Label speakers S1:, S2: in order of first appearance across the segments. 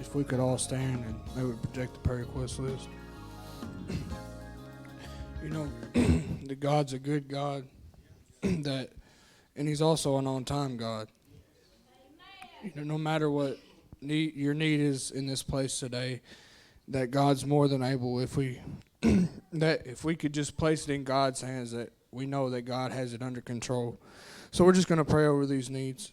S1: if we could all stand and they would project the prayer request list. You know, that God's a good God, and He's also an on-time God. You know, no matter what your need is in this place today, that God's more than able. If we could just place it in God's hands, that we know that God has it under control. So we're just going to pray over these needs.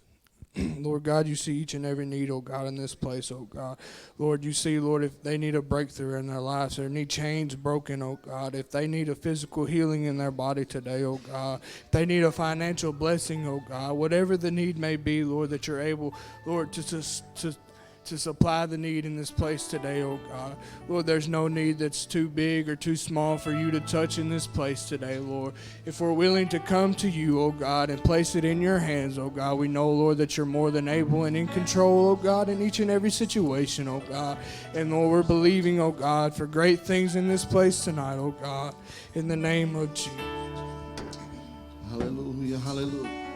S1: Lord God, you see each and every need, oh God, in this place, oh God. Lord, you see, Lord, if they need a breakthrough in their lives, or need chains broken, oh God, if they need a physical healing in their body today, oh God, if they need a financial blessing, oh God, whatever the need may be, Lord, that you're able, Lord, to supply the need in this place today, oh God. Lord, there's no need that's too big or too small for you to touch in this place today, Lord. If we're willing to come to you, oh God, and place it in your hands, oh God, we know, Lord, that you're more than able and in control, oh God, in each and every situation, oh God. And Lord, we're believing, oh God, for great things in this place tonight, oh God, in the name of Jesus.
S2: Hallelujah, hallelujah.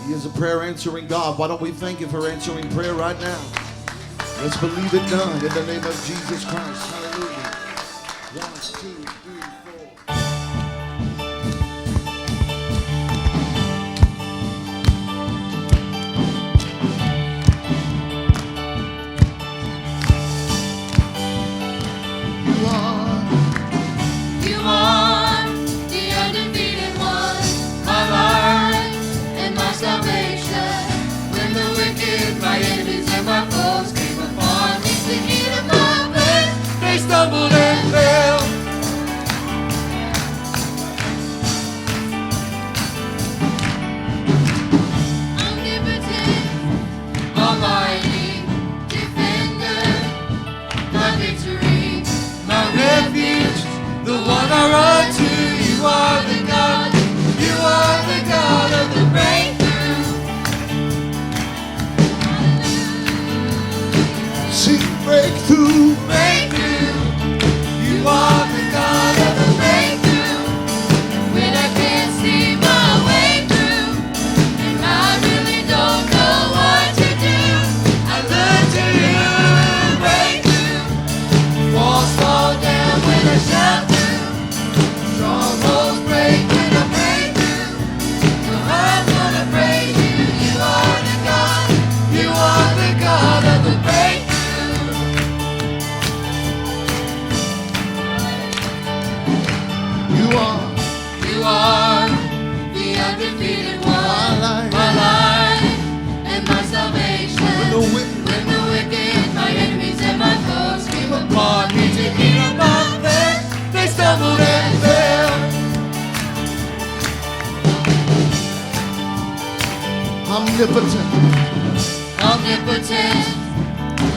S2: He is a prayer answering God. Why don't we thank him for answering prayer right now? Let's believe it done in the name of Jesus Christ. Hallelujah. 1, 2, 3, 4.
S3: You are the undefeated one, my life and my salvation. When the wicked, my enemies and my foes came upon me to eat of my flesh, they stumbled and fell. Omnipotent, almighty, defender, my victory, my refuge, the one I run to. You are the God, you are the God of the breakthrough.
S2: See breakthrough.
S3: Breakthrough, you are the God of the breakthrough. When I can't see my way through, and I really don't know what to do, I look to you. Breakthrough, walls fall down when I shout through. Strongholds break when I break through. So I'm gonna praise you. You are the God. You are the God of the breakthrough.
S2: You are.
S3: You are the undefeated one,
S2: My life.
S3: my life and my salvation.
S2: When the wicked,
S3: When the wicked, my enemies and my foes came upon me to eat of my flesh, they stumbled and fell.
S2: omnipotent,
S3: Omnipotent,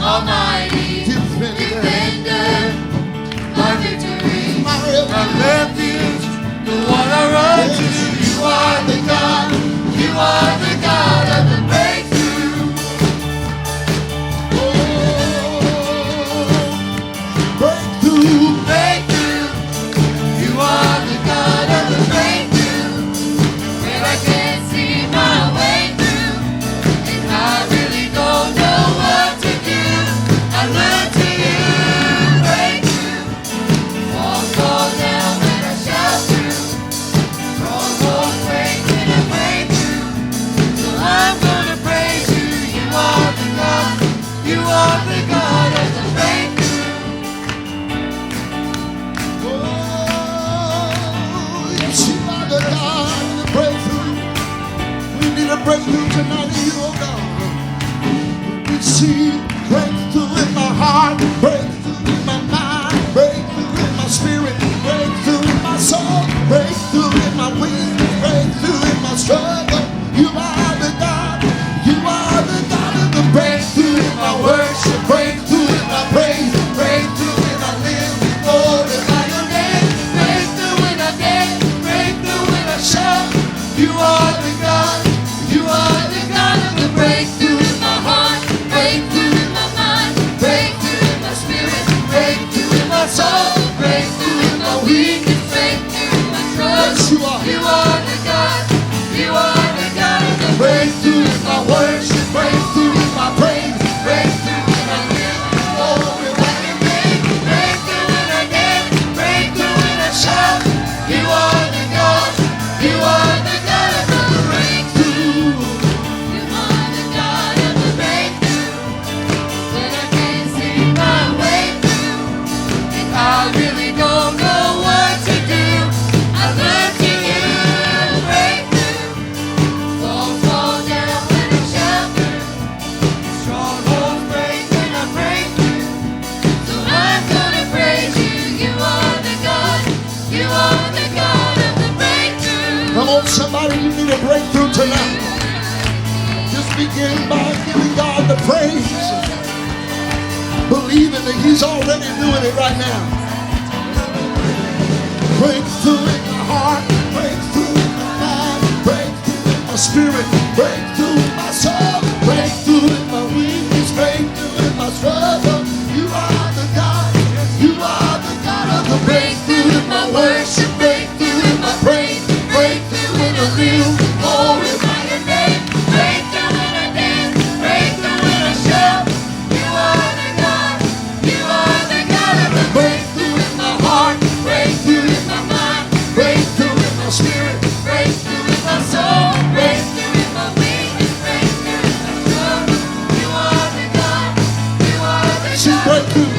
S3: almighty, defender, my victory,
S2: my
S3: my refuge, the one I run to. You are the God, you are the God of the breakthrough.
S2: breakthrough.
S3: Breakthrough, you are the God of the breakthrough. When I can't see my way through, and I really don't know what to do, I look to you. Breakthrough, walls fall down when I shout through. Strongholds break when I break through. So I'm gonna praise you. You are the God. You are the God of the breakthrough.
S2: Yes, you are the God of the breakthrough. We need a breakthrough tonight in you, oh God. We see breakthrough in my heart, breakthrough in my mind, breakthrough in my spirit, breakthrough in my soul, breakthrough in my weakness, breakthrough in my struggle. You are the God. You are the God of the breakthrough in my worship, breakthrough in my praise, breakthrough when I live glorify your name,
S3: Breakthrough when I dance, breakthrough when I shout.
S2: you are the God.
S3: You are the God of the breakthrough in my heart, breakthrough in my mind, breakthrough in my spirit, breakthrough in my soul, breakthrough in my weakness, breakthrough in my trust.
S2: Yes, you are.
S3: You are the God. You are the God of the
S2: Breakthrough in my worship, breakthrough in my praise,
S3: breakthrough when I live,
S2: touch somebody, you need a breakthrough tonight. Just begin by giving God the praise, believing that He's already doing it right now. Breakthrough in my heart, breakthrough in my mind, breakthrough in my spirit, breakthrough in my soul, breakthrough in my weakness, breakthrough in my struggle. You are the God, you are the God of the breakthrough in my worship, breakthrough in my praise, breakthrough in the real, glorify your name, breakthrough in a dance, breakthrough in a shout. You are the God, you are the God of the breakthrough in my heart, breakthrough in my mind, breakthrough in my spirit, breakthrough in my soul, breakthrough in my weakness, breakthrough in my struggle. You are the God, you are the God. See, breakthrough,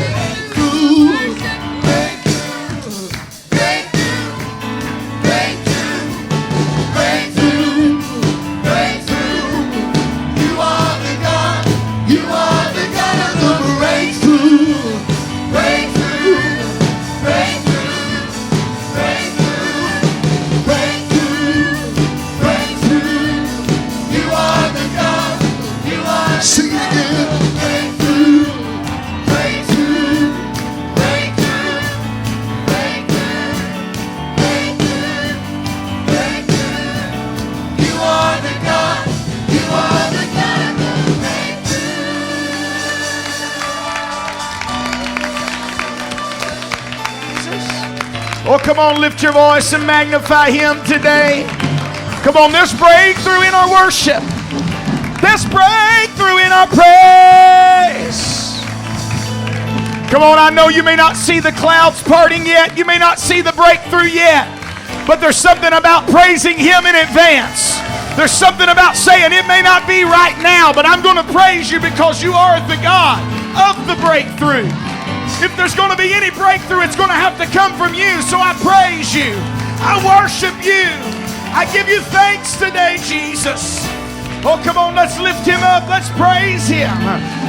S4: Oh, come on, lift your voice and magnify Him today. Come on, there's breakthrough in our worship. There's breakthrough in our praise. Come on, I know you may not see the clouds parting yet. You may not see the breakthrough yet. But there's something about praising Him in advance. There's something about saying it may not be right now, but I'm going to praise you because you are the God of the breakthrough. If there's going to be any breakthrough, it's going to have to come from you. So I praise you. I worship you. I give you thanks today, Jesus. Oh, come on, let's lift Him up. Let's praise Him.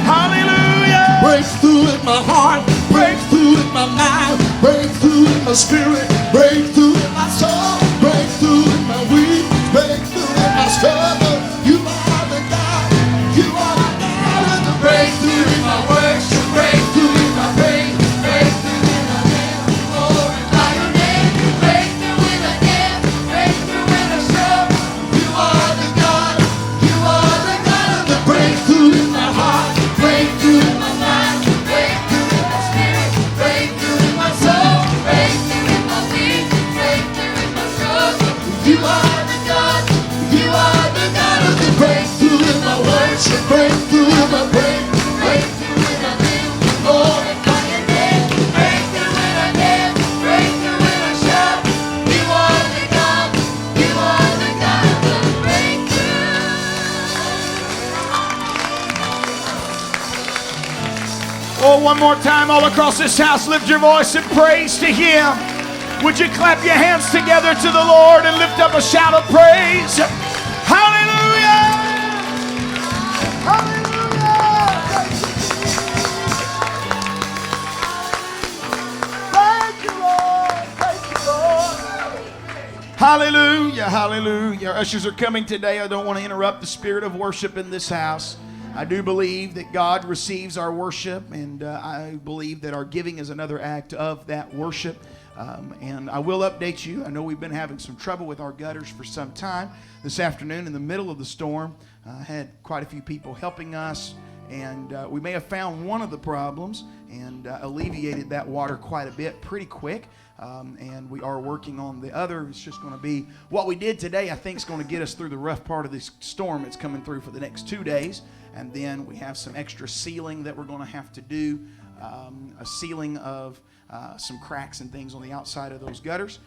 S4: Hallelujah.
S2: Breakthrough in my heart, breakthrough in my mind, breakthrough in my spirit, breakthrough in my soul, breakthrough in my weakness, breakthrough in my struggle. You are the God, you are the God of the breakthrough in my worship, breakthrough in my praise, breakthrough in my name, glorify your name, breakthrough in a dance, breakthrough in a show. You are the God, you are the God of the breakthrough in my heart, breakthrough in my mind, breakthrough in my spirit, breakthrough in my soul, breakthrough in my weakness, breakthrough in my struggle. You are the God, you are the God of the breakthrough in my worship, breakthrough in my praise, breakthrough in my name, glorify your name, breakthrough in a dance, breakthrough in a shout. You are the God, you are the God of the breakthrough.
S4: Oh, one more time all across this house, lift your voice and praise to Him. Would you clap your hands together to the Lord and lift up a shout of praise? Hallelujah! Hallelujah! Thank you, Lord. Thank you, Lord. Hallelujah, hallelujah. Our ushers are coming today. I don't want to interrupt the spirit of worship in this house. I do believe that God receives our worship, and I believe that our giving is another act of that worship. And I will update you. I know we've been having some trouble with our gutters for some time. This afternoon, in the middle of the storm, had quite a few people helping us, and we may have found one of the problems and alleviated that water quite a bit pretty quick. And we are working on the other. It's just going to be what we did today. I think is going to get us through the rough part of this storm. It's coming through for the next 2 days, and then we have some extra sealing that we're going to have to do, a sealing of some cracks and things on the outside of those gutters.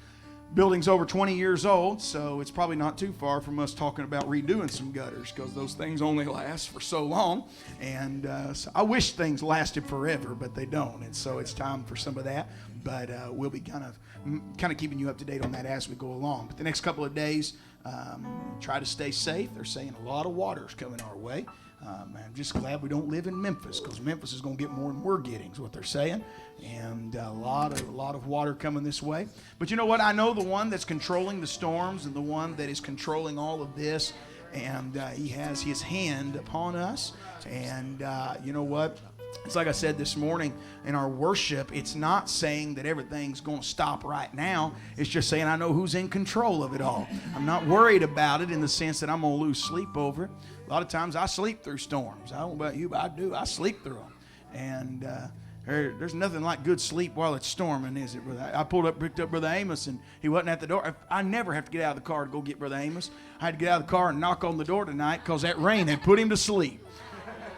S4: Building's over 20 years old, so it's probably not too far from us talking about redoing some gutters, because those things only last for so long. And so I wish things lasted forever, but they don't. And so it's time for some of that. But we'll be kind of keeping you up to date on that as we go along. But the next couple of days, try to stay safe. They're saying a lot of water is coming our way. I'm just glad we don't live in Memphis, because Memphis is going to get more than we're getting, is what they're saying. And a lot of water coming this way. But you know what? I know the one that's controlling the storms and the one that is controlling all of this. And he has his hand upon us. And you know what? It's like I said this morning in our worship, it's not saying that everything's going to stop right now. It's just saying I know who's in control of it all. I'm not worried about it in the sense that I'm going to lose sleep over it. A lot of times I sleep through storms. I don't know about you, but I do. I sleep through them. And there's nothing like good sleep while it's storming, is it, brother? I picked up Brother Amos, and he wasn't at the door. I never have to get out of the car to go get Brother Amos. I had to get out of the car and knock on the door tonight because that rain had put him to sleep.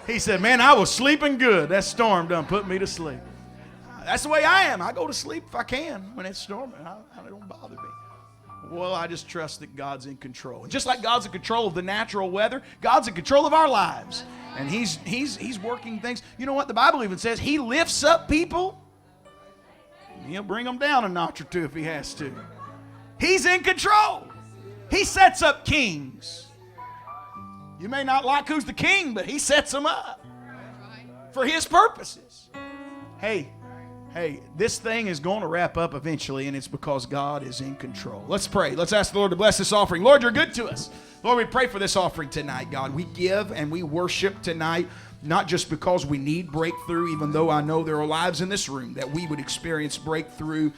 S4: He said, man, I was sleeping good. That storm done put me to sleep. That's the way I am. I go to sleep if I can when it's storming. It don't bother me. Well, I just trust that God's in control. And just like God's in control of the natural weather, God's in control of our lives. And He's working things. You know what? The Bible even says He lifts up people. He'll bring them down a notch or two if He has to. He's in control. He sets up kings. You may not like who's the king, but He sets them up for His purposes. Hey, this thing is going to wrap up eventually, and it's because God is in control. Let's pray. Let's ask the Lord to bless this offering. Lord, You're good to us. Lord, we pray for this offering tonight, God. We give and we worship tonight, not just because we need breakthrough, even though I know there are lives in this room that we would experience breakthrough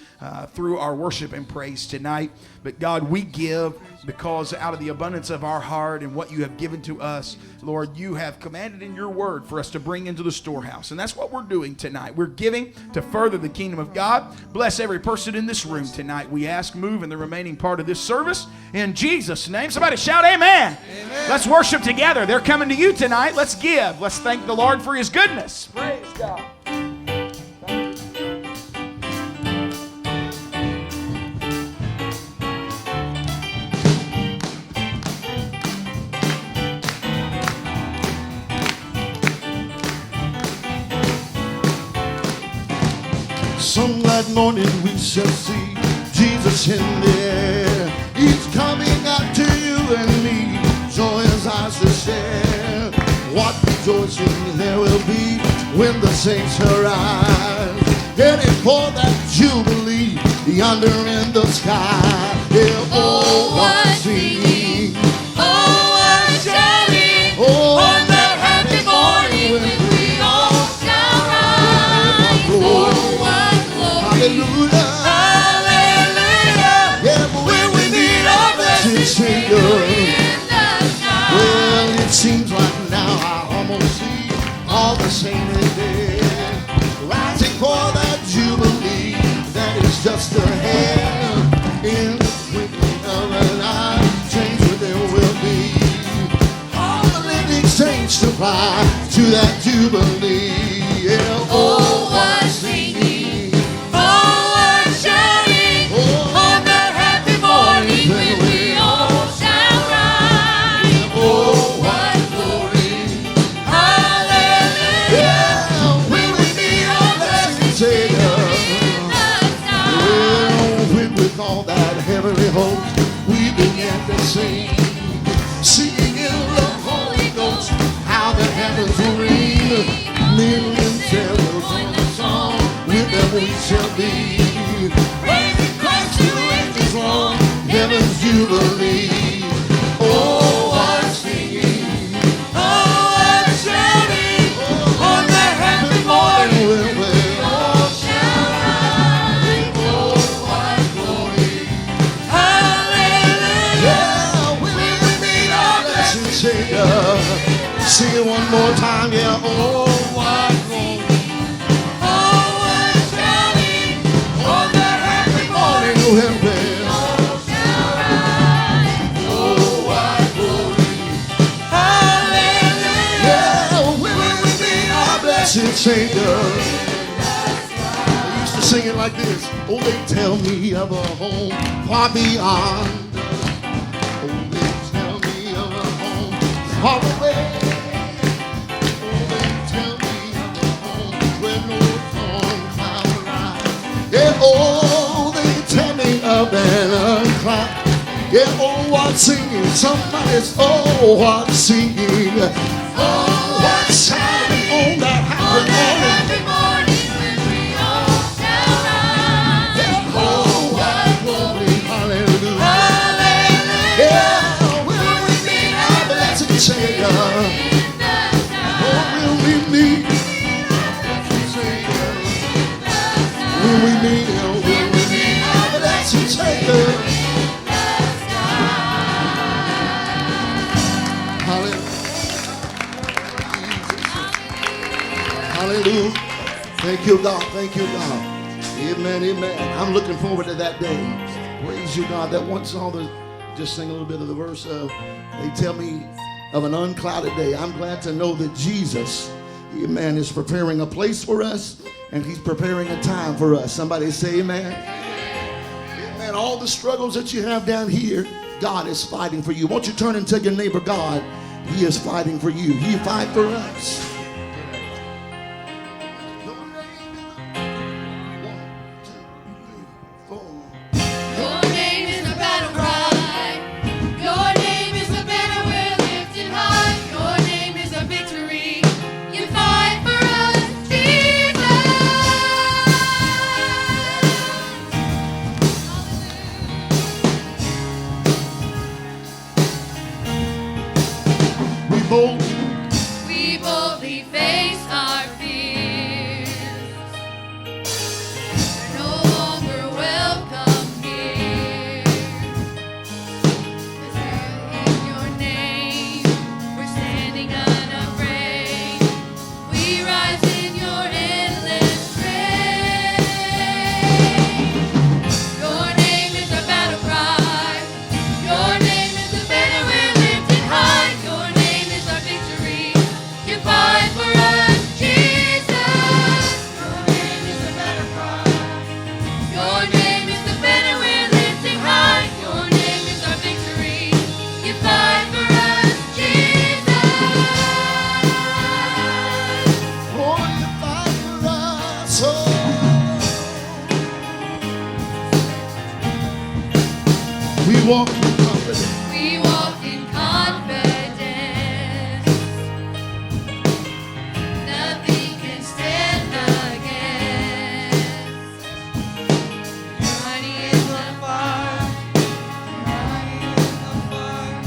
S4: through our worship and praise tonight. But God, we give because out of the abundance of our heart and what You have given to us, Lord, You have commanded in Your word for us to bring into the storehouse. And that's what we're doing tonight. We're giving to further the kingdom of God. Bless every person in this room tonight. We ask, move in the remaining part of this service. In Jesus' name, somebody shout amen. Amen. Let's worship together. They're coming to You tonight. Let's give. Let's thank the Lord for His goodness. Praise God.
S2: Some glad morning we shall see Jesus in the air. He's coming out to you and me, joy as ours to share. What rejoicing there will be when the saints arise, heading for that jubilee yonder in the sky. Yeah, oh, what singing,
S3: Oh, what shouting,
S2: oh,
S3: on that happy morning when we all shall rise. Oh, what glory,
S2: hallelujah,
S3: hallelujah,
S2: yeah, but
S3: when we meet our blessed Savior in the sky.
S2: well, it seems like now I almost see all the saints dead, rising for that jubilee that is just ahead. In the twinkling of an eye, change where there will be all the living saints to fly to that jubilee. Yeah,
S3: Oh, what singing, oh, what shouting, on that happy morning when we all shall rise. Oh, what glory, hallelujah,
S2: yeah,
S3: when we meet our blessed
S2: Savior.
S3: in the sky.
S2: Well, with all that heavenly host, we began to sing, singing in the Holy Ghost, how the heavens will ring. Million cherubs on the song, with them we shall be, praising Christ to ages long, heaven's jubilee. Oh, what singing,
S3: Oh, what shouting, on that happy morning
S2: will we
S3: all shall rise. Oh, what glory, hallelujah,
S2: yeah, when we meet our blessed Savior. Sing it one more time, yeah. Oh,
S3: what glory, oh, what shouting, on that happy morning
S2: will we
S3: all shall rise. Oh, what glory, hallelujah,
S2: yeah, when we meet our blessed Savior. I used to sing it like this. Oh, they tell me of a home far beyond. Oh, they tell me of a home far away. Oh, they tell me of a home where no storm cloud rise. Yeah, oh, they tell me of an uncloud. Yeah, oh, what singing, somebody's, oh, what singing.
S3: oh,
S2: shouting on that
S3: On that
S2: happy
S3: happy morning when we all shall rise.
S2: morning.
S3: Oh, what glory.
S2: Hallelujah.
S3: Hallelujah.
S2: Yeah,
S3: Will we be
S2: our blessed Savior.
S3: in the sky?
S2: Will we meet? Will we meet? Will we meet our blessed Savior? Hallelujah. Thank you, God. Thank you, God. Amen. Amen. I'm looking forward to that day. Praise you, God. That once all the, just sing a little bit of the verse of, they tell me of an unclouded day. I'm glad to know that Jesus, amen, is preparing a place for us and he's preparing a time for us. Somebody say amen. Amen. All the struggles that you have down here, God is fighting for you. Won't you turn and tell your neighbor, God, he is fighting for you. He fight for us.
S3: Your name is a battle cry. Your name is a banner we're lifting high. Your name is a victory. You fight for us, Jesus.
S2: We
S3: We boldly face our fears. We're no longer welcome here. 'Cause we're in your name, we're standing unafraid. We rise in your endless grace. Your name is a battle cry. Your name is the banner we're lifting high. Your name is our victory. You fight for us, Jesus. Your name is a battle cry. Your name is the banner we're lifting high. Your name is our victory. You fight for us, Jesus.
S2: Oh, you fight for us. Oh. We walk in confidence.
S3: We walk in confidence. Nothing can stand against. Mighty is the fire. Mighty is the fire.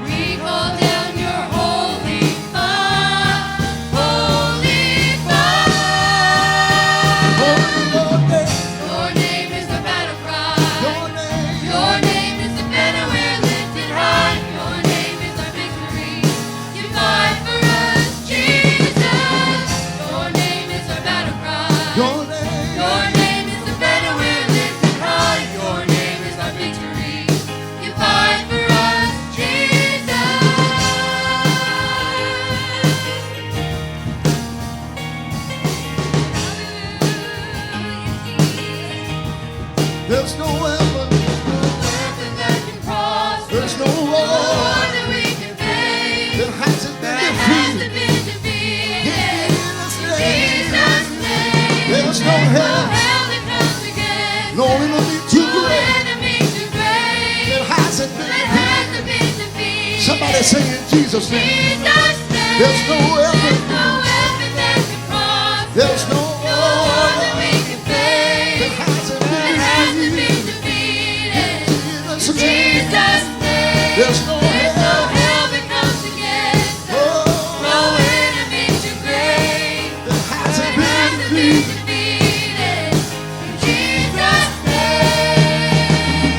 S3: We call down your holy fire. Holy fire. Your name is the battle cry. Your name is the banner we're lifting high. Your name is our victory. You fight for us, Jesus. Your name is our battle cry. Your name is the banner we're lifting high. Your name is our victory. You fight for us, Jesus.
S2: There's no weapon,
S3: Nothing that can prosper.
S2: there's no
S3: No
S2: war
S3: war that we can face.
S2: that hasn't been
S3: That
S2: defeated.
S3: hasn't been defeated.
S2: In Jesus' name,
S3: Jesus' name.
S2: there's no
S3: No
S2: hell,
S3: hell that comes against.
S2: no enemy too
S3: No
S2: great
S3: enemy too great.
S2: that hasn't been
S3: That
S2: defeated.
S3: hasn't been defeated.
S2: Somebody say in Jesus' name,
S3: Jesus' name.
S2: there's no weapon,
S3: There's no weapon that can prosper.
S2: there's no
S3: No
S2: war
S3: war that we can face.
S2: that hasn't
S3: That
S2: been
S3: hasn't
S2: defeated.
S3: been defeated.
S2: Jesus' name,
S3: Jesus' name.
S2: there's no
S3: There's no
S2: hell,
S3: hell that comes against us.
S2: oh,
S3: No enemy too great.
S2: that hasn't
S3: That
S2: been
S3: hasn't been
S2: defeated.
S3: defeated. In Jesus' name.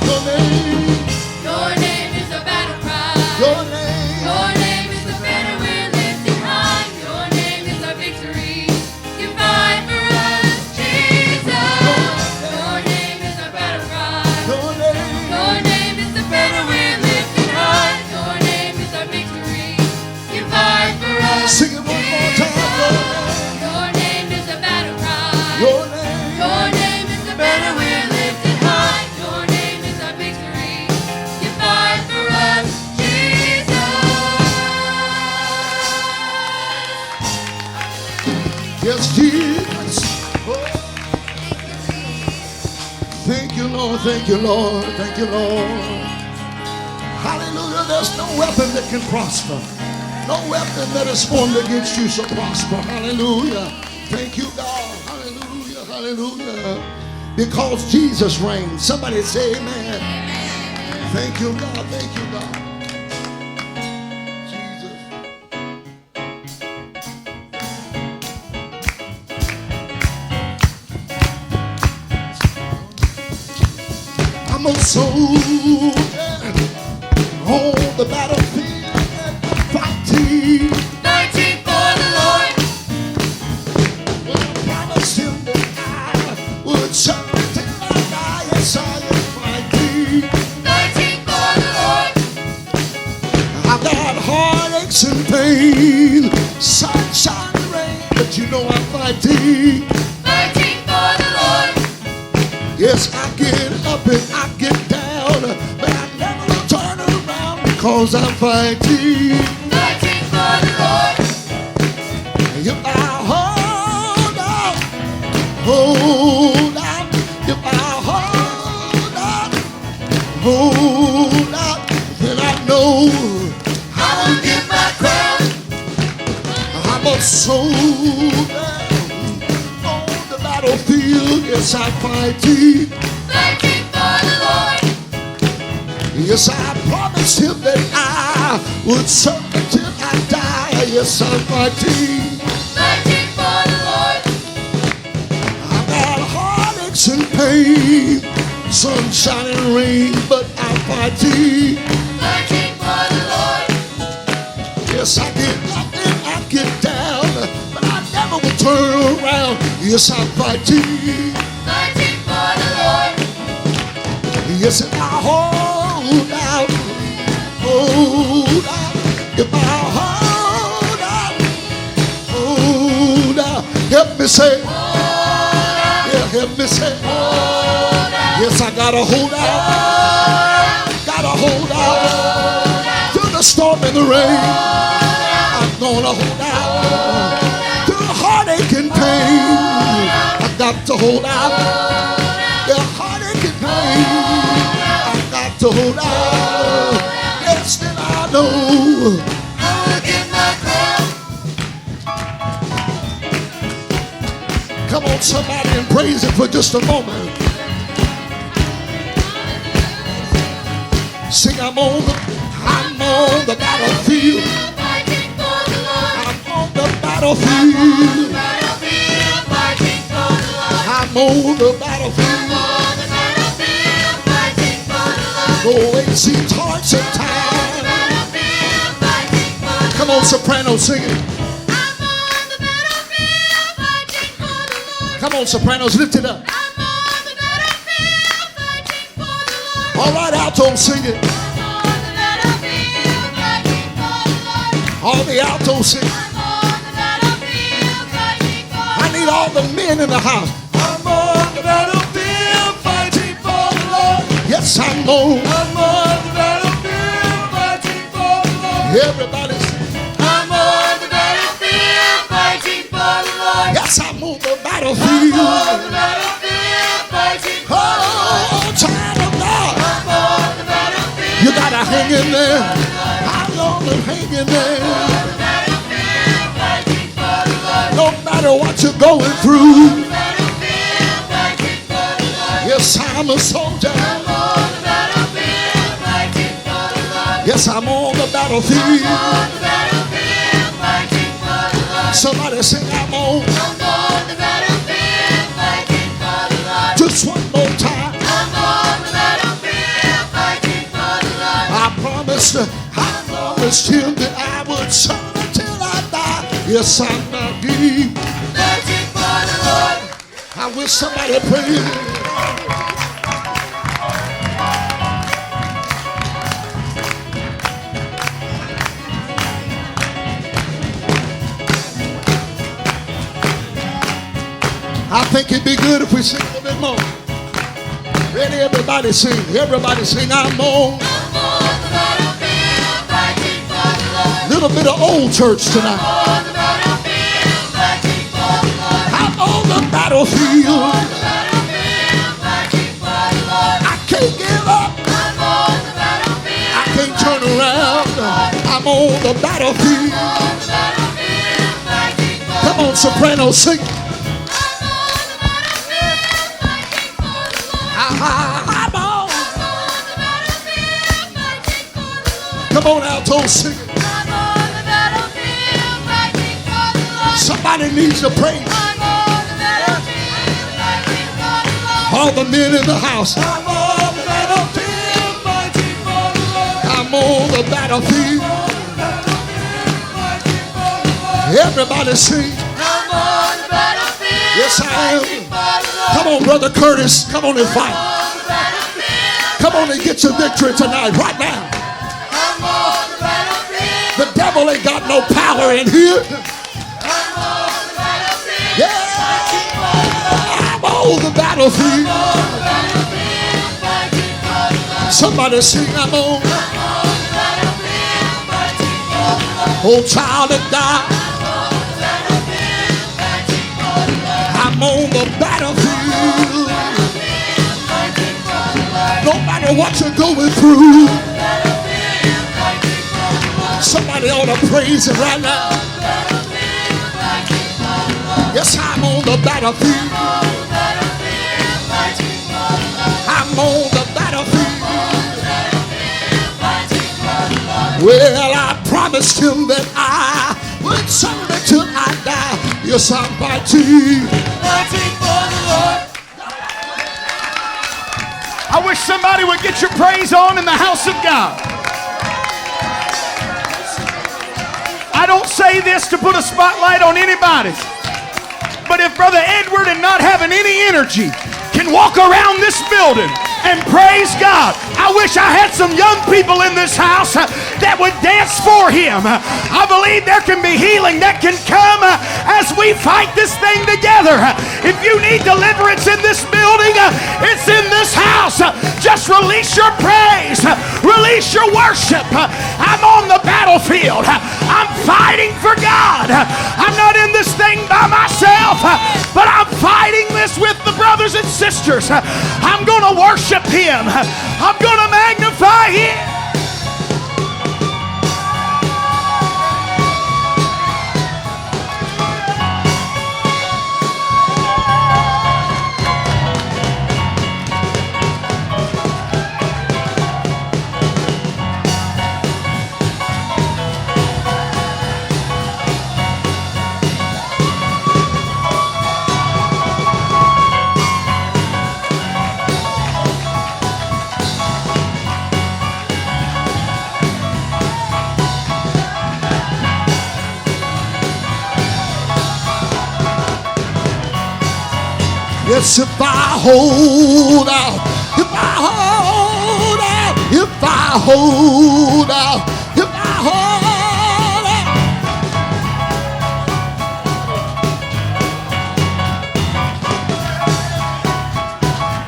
S2: Your name,
S3: Your name is a battle cry.
S2: your name,
S3: Your name is the banner we're lifting high. Your name is our victory. You fight for us, Jesus. Your name is our battle cry.
S2: your name.
S3: Your name is the banner we're lifting high. Your name is our victory. You fight for us.
S2: Sing it one more time, Lord.
S3: Your name is a battle cry.
S2: Your name,
S3: Your name is the banner we're lifting high. Your name is our victory. You fight for us, Jesus.
S2: yes, Jesus. Oh. Thank you, Lord. Thank you, Lord. Thank you, Lord. Hallelujah. There's no weapon that can prosper. No weapon that is formed against you shall prosper. Hallelujah. Thank you, God. Hallelujah. Hallelujah. Because Jesus reigns. Somebody say amen. Thank you, God. Thank you, God. I'm a soldier on the battlefield fighting.
S3: Fighting for the Lord.
S2: Well, I promised him that I would serve till I die. Yes, I am fighting.
S3: Fighting for the Lord.
S2: I've got heartaches and pain, sunshine and rain, but you know I'm fighting.
S3: Fighting for the Lord.
S2: Yes, I get up and I get down, but I never will turn around because I'm fighting.
S3: Fighting for the Lord.
S2: If I hold out, hold out, if I hold out, then I know
S3: I will get my crown.
S2: I'm a soldier on the battlefield. Yes, I'm fighting.
S3: Fighting for the Lord.
S2: Yes, I promised him that I would serve until I die. Yes, I'm fighting.
S3: Fighting for the Lord.
S2: I've got heartaches and pain, sunshine and rain, but I'm fighting.
S3: Fighting for the Lord.
S2: Yes, I get up and I get down, but I never will turn around. Yes, I'm fighting.
S3: Fighting for the Lord.
S2: Yes, if I hold out, if I hold out, help me say, yeah, help me say, yes, I gotta hold out, through the storm and the rain, I'm gonna hold out, through the heartache and pain, I've got to hold out, the heartache and pain, I've got to hold out, yes, then I know,
S3: I will get my crown.
S2: come on somebody and praise him for just a moment. Sing, I'm on the battlefield.
S3: Fighting for the Lord.
S2: I'm on the battlefield.
S3: Battlefield. Fighting for the Lord.
S2: I'm on the battlefield.
S3: On the battlefield. Fighting for the Lord.
S2: Go and see hearts of time.
S3: Battlefield. Fighting for the Lord.
S2: Come on, soprano, sing it.
S3: I'm on the battlefield. Fighting for the Lord.
S2: Come on, sopranos, lift it up.
S3: I'm on the battlefield. Fighting for the Lord.
S2: All right, alto, sing it.
S3: I'm on the battlefield. Fighting for the Lord.
S2: All the alto, sing it.
S3: I'm on the battlefield. Fighting for the
S2: I need all the men in the house. I'm on the battlefield, fighting for the Lord. Yes, I'm on. I'm on the battlefield, fighting for the Lord. Everybody sing.
S3: I'm on the battlefield. Fighting for the Lord.
S2: Yes, I'm on the battlefield.
S3: On the battlefield. Fighting for the Lord.
S2: Oh, child of God.
S3: I'm on the battlefield.
S2: You gotta hang in there. How long to hang in there?
S3: On the battlefield. Fighting for the Lord.
S2: No matter what you're going through.
S3: Battlefield. Fighting for the Lord.
S2: Yes, I'm a soldier.
S3: I'm on the battlefield. Fighting for the Lord.
S2: Yes, I'm on the battlefield.
S3: On the battlefield. Fighting for the Lord.
S2: Somebody sing, I'm on.
S3: I'm on the battlefield. Fighting for the Lord.
S2: Just one more time.
S3: I'm on the battlefield. Fighting for the Lord.
S2: I promised him that I would serve until I die. Yes, I'm not deep.
S3: Fighting for the Lord.
S2: I wish somebody prayed. I think it'd be good if we sing a little bit more. Ready, everybody sing. Everybody sing, I'm on.
S3: I'm on the battlefield. Fighting for the Lord.
S2: Little bit of old church tonight.
S3: On the battlefield. Fighting for the Lord.
S2: I'm on the battlefield.
S3: On the battlefield. Fighting for the Lord.
S2: I can't give up.
S3: I'm on the battlefield.
S2: I can't turn around. I'm on the battlefield. Come on, soprano, sing. I'm on. Come on, alto, sing. Somebody needs to pray. All the men in the house. I'm on the battlefield, fighting for the Lord. I'm on the battlefield. Everybody sing.
S3: I'm on the battlefield.
S2: Yes, I am. Come on, Brother Curtis. Come on and fight. Come on and get your victory tonight, right now.
S3: I'm on the battlefield.
S2: The devil ain't got no power in here.
S3: I'm on the battlefield.
S2: Yeah, I'm on the battlefield. Somebody sing, I'm on. Oh, child of God. I'm on the battlefield. No matter what you're going through, somebody ought to praise him right now. Yes, I'm on the battlefield. I'm on the battlefield. Well, I promised him that I would serve him till I die. Yes, I'm fighting for the Lord.
S4: I wish somebody would get your praise on in the house of God. I don't say this to put a spotlight on anybody, but if Brother Edward and not having any energy can walk around this building and praise God, I wish I had some young people in this house that would dance for him. I believe there can be healing that can come as we fight this thing together. If you need deliverance in this building, it's in this house. Just release your praise, release your worship. I'm on the battlefield. I'm fighting for God. I'm not in this thing by myself, but I'm fighting this with the brothers and sisters. I'm going to worship him. I'm going to magnify him.
S2: Yes, if I hold out, if I hold out, if I hold out, if I hold out.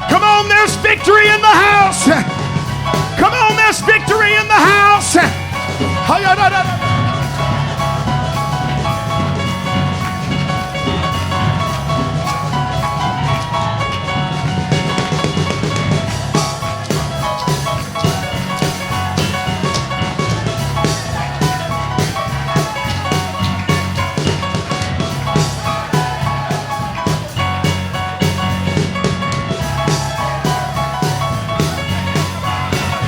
S4: Come on, there's victory in the house. Come on, there's victory in the house.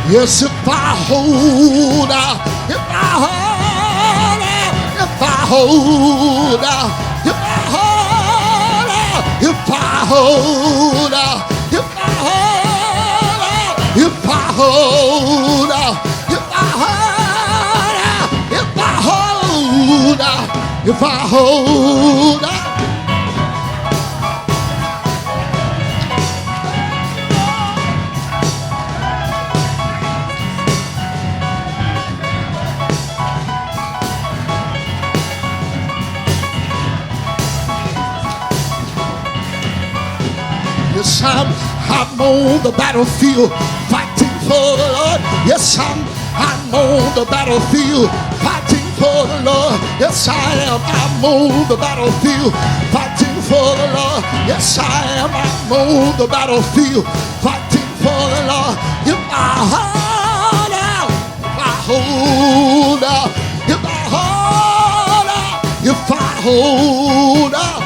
S2: Yes, if I hold out, if I hold out, if I hold out, if I hold out, if I hold out, if I hold out, if I hold out, if I hold out, if I hold out, if I hold out. Yes, I'm on the battlefield fighting for the Lord. Yes, I'm on the battlefield fighting for the Lord. Yes, I am. I'm on the battlefield fighting for the Lord. Yes, I am. I'm on the battlefield fighting for the Lord. If I hold out, if I hold out, hold out.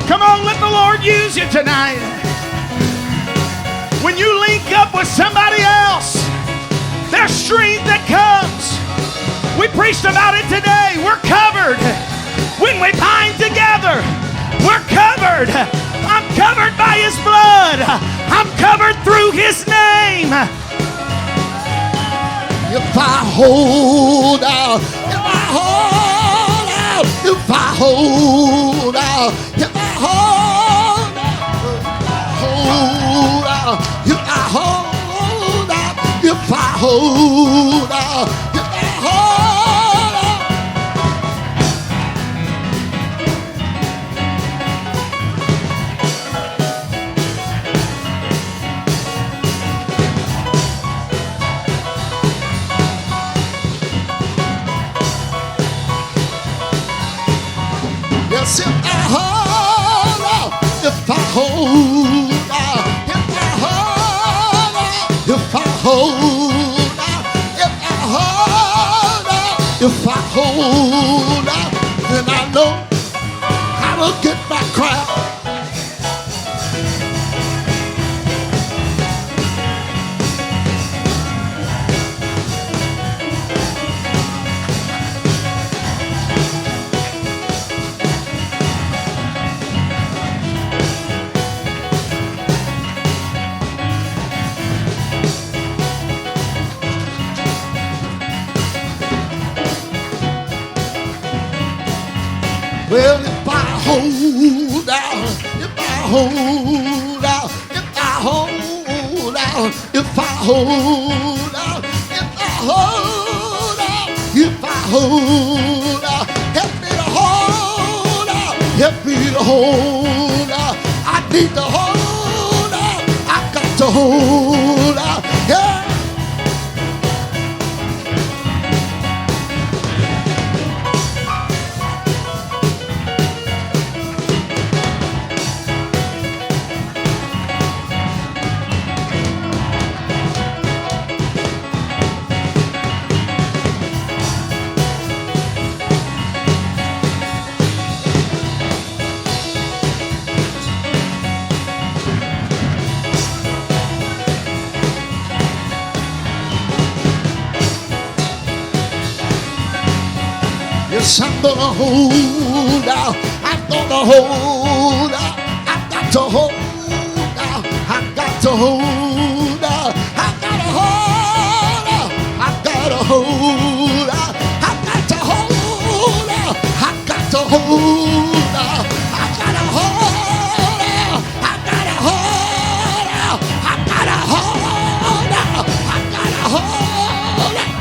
S4: Come on, let the Lord use you tonight. When you link up with somebody else, there's strength that comes. We preached about it today. We're covered. When we bind together, we're covered. I'm covered by His blood. I'm covered through His name.
S2: If I hold out, if I hold out, if I hold out, if I hold out, if I hold out, if I hold out, if I hold out. Yes, if I hold out, if I hold out, if I hold out, if I hold out, if I hold out, if I hold out, then I know how to get my crowd. Well, if I hold out, if I hold out, if I hold out, if I hold out, if I hold out, if I hold out, help me to hold out, help me to hold out. I need to hold out, I got to hold out, yeah. Yes, I'm gonna hold out. I'm gonna hold out. I got to hold out. I got to hold out. I gotta hold out. I gotta hold out. I got to hold out. I got to hold out. I gotta hold out. I gotta hold out. I gotta hold out. I gotta hold out.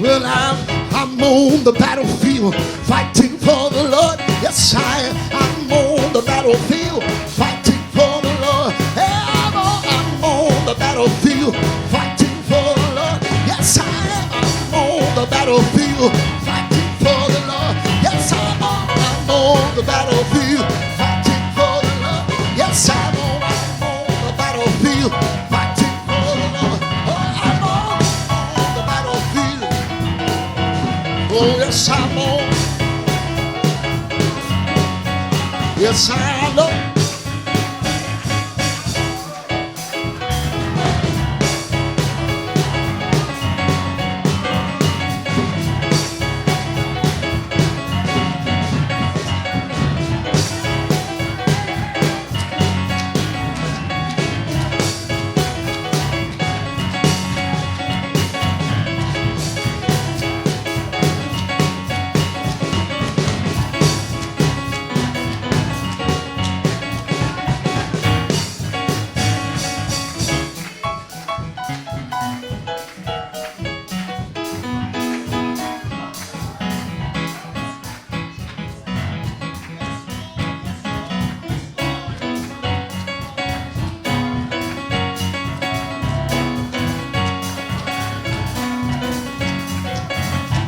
S2: Well, I'm on the battlefield fighting for the Lord. Yes, I'm on the battlefield fighting for the Lord. Yeah, I'm on the battlefield fighting for the Lord. Yes, I'm on the battlefield fighting for the Lord. Yes, I'm on the battlefield fighting for the Lord. Yes, I'm on the battlefield fighting for the Lord. Oh, I'm on the battlefield. Oh, yes, I'm on. Yes, I know.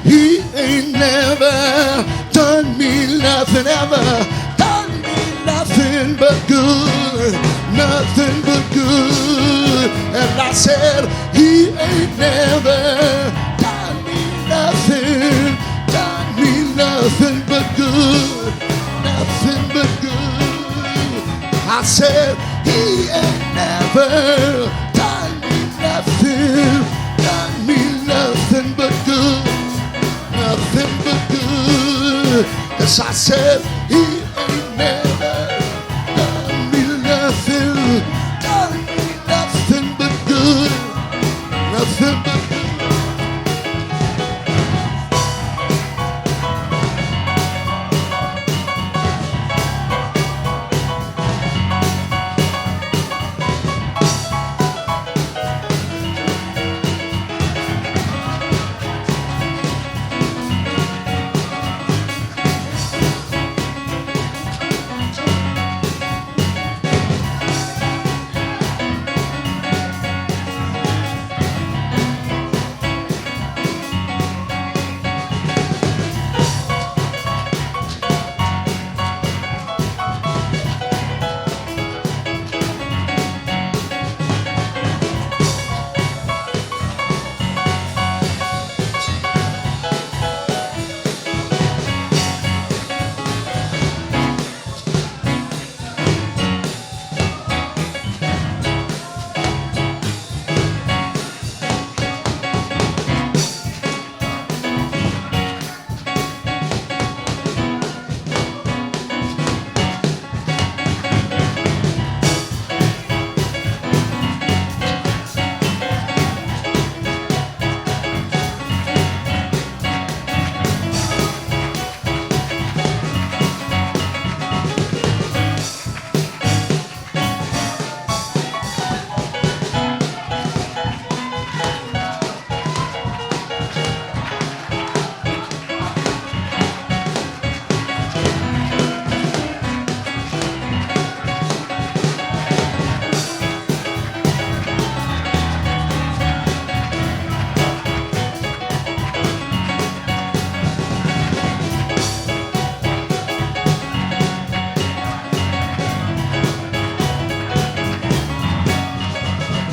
S2: He ain't never done me nothing ever. Done me nothing but good. Nothing but good. And I said, he ain't never done me nothing. Done me nothing but good. Nothing but good. I said, he ain't never done me nothing. Done me nothing but good. Nothing but good. Yes, I said, he ain't never done me nothing. Done me nothing but good. Nothing but good.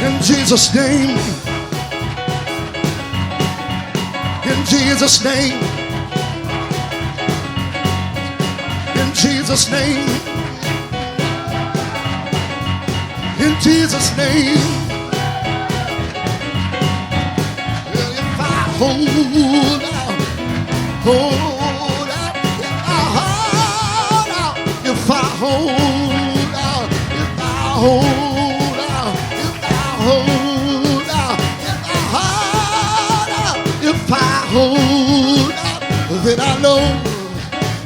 S2: In Jesus' name. In Jesus' name. In Jesus' name. In Jesus' name. Well, if I hold out, hold out, if I hold out, if I hold out, if I hold out. Hold out, if I hold out, if I hold out, then I know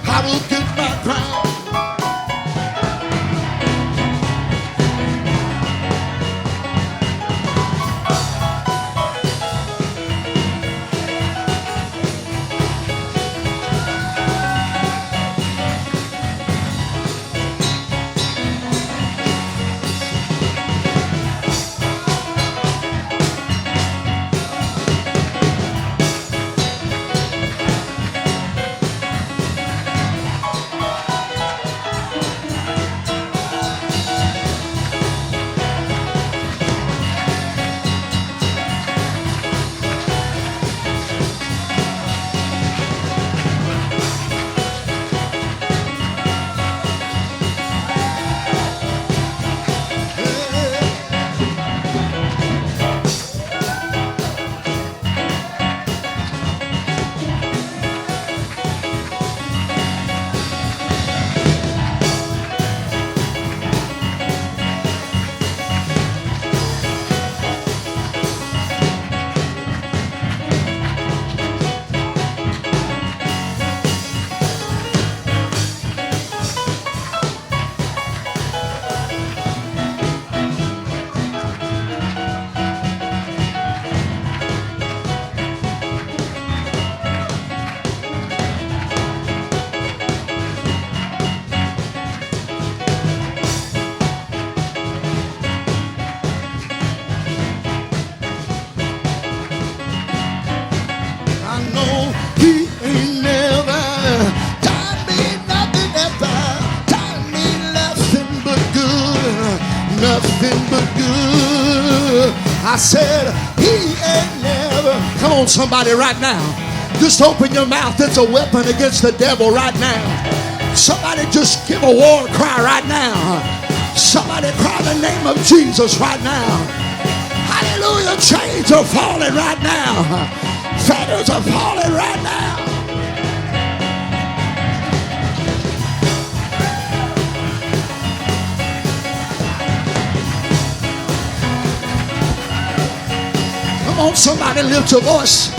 S2: I will get my crown. He ain't never done me nothing ever. Done me nothing but good. Nothing but good. I said, he ain't never. Come on, somebody, right now. Just open your mouth. It's a weapon against the devil right now. Somebody just give a war cry right now. Somebody cry the name of Jesus right now. Hallelujah. Chains are falling right now. Fetters are falling right now. Come on, somebody lift your voice.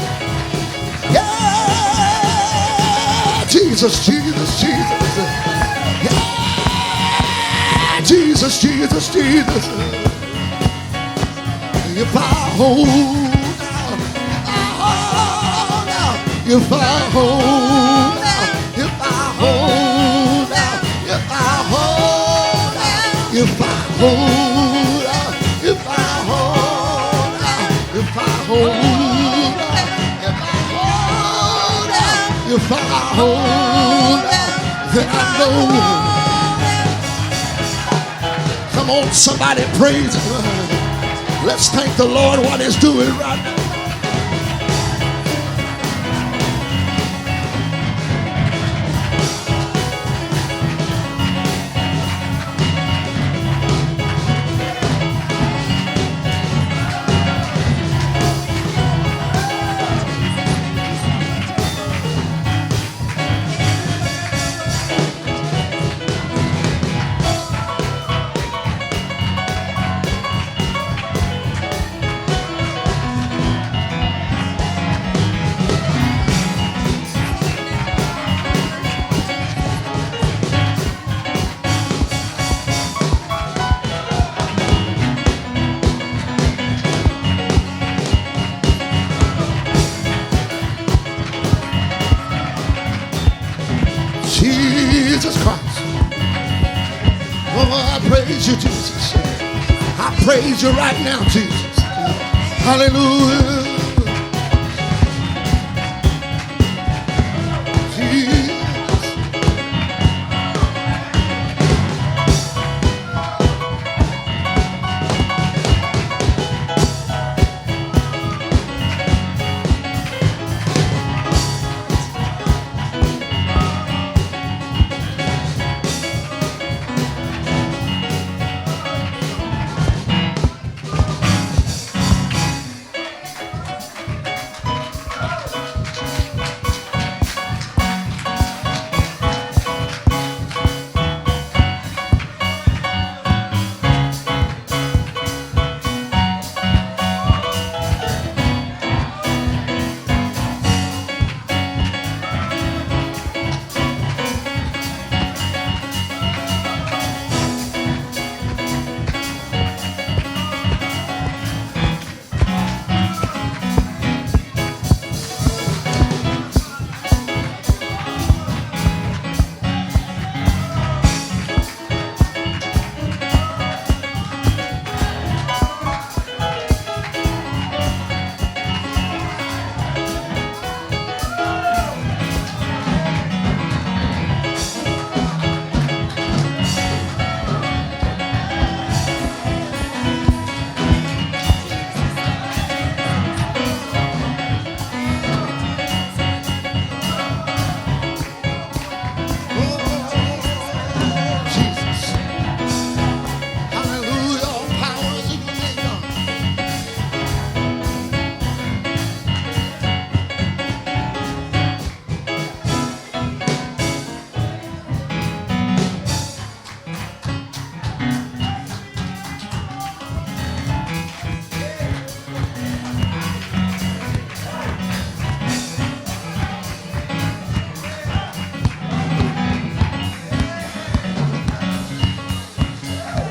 S2: Yeah, Jesus, Jesus, Jesus. Yeah, Jesus, Jesus, Jesus. If I hold out, if I hold out, if I hold out, if I hold out, if I hold out, if I hold out, if I hold out, if I hold out, then I know. Come on, somebody praise Him. Let's thank the Lord what He's doing right now. Jesus Christ. Oh, I praise you, Jesus. I praise you right now, Jesus. Hallelujah. Jesus.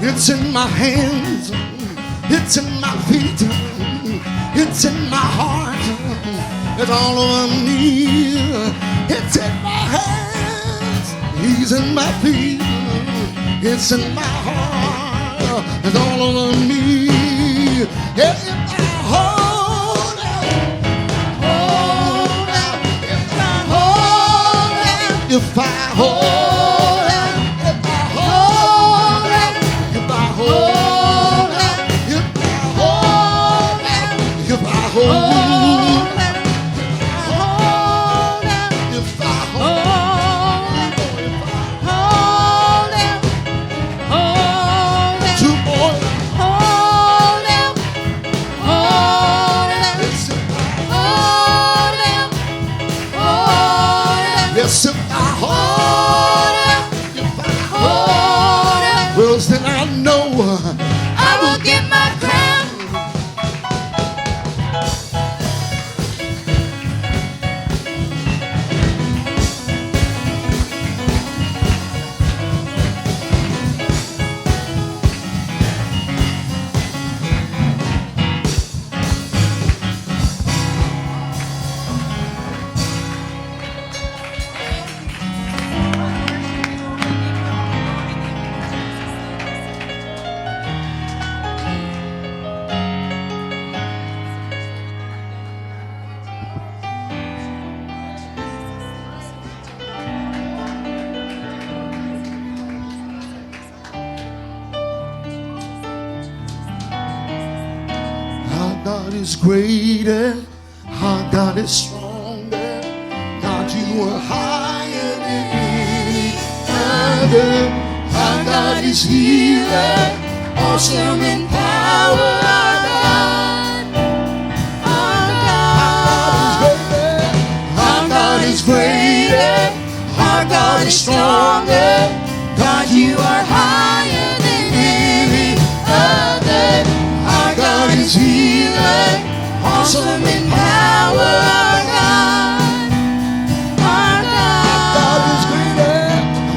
S2: It's in my hands, it's in my feet, it's in my heart, it's all over me. It's in my hands, He's in my feet, it's in my heart, it's all over me. If I hold out, if I if I hold out, if I hold out, if I hold out, if I hold out, if I hold out, if I hold out, two more. Yes, if I hold out, if I hold out, well, then I know
S3: I will get my crown.
S2: our God is greater, our God is stronger. God, you are higher than any other. Our God is healer, awesome in power. Our God, our God is greater, our God is stronger. God, you are higher than any other. Our God is healer, awesome in power. Our God,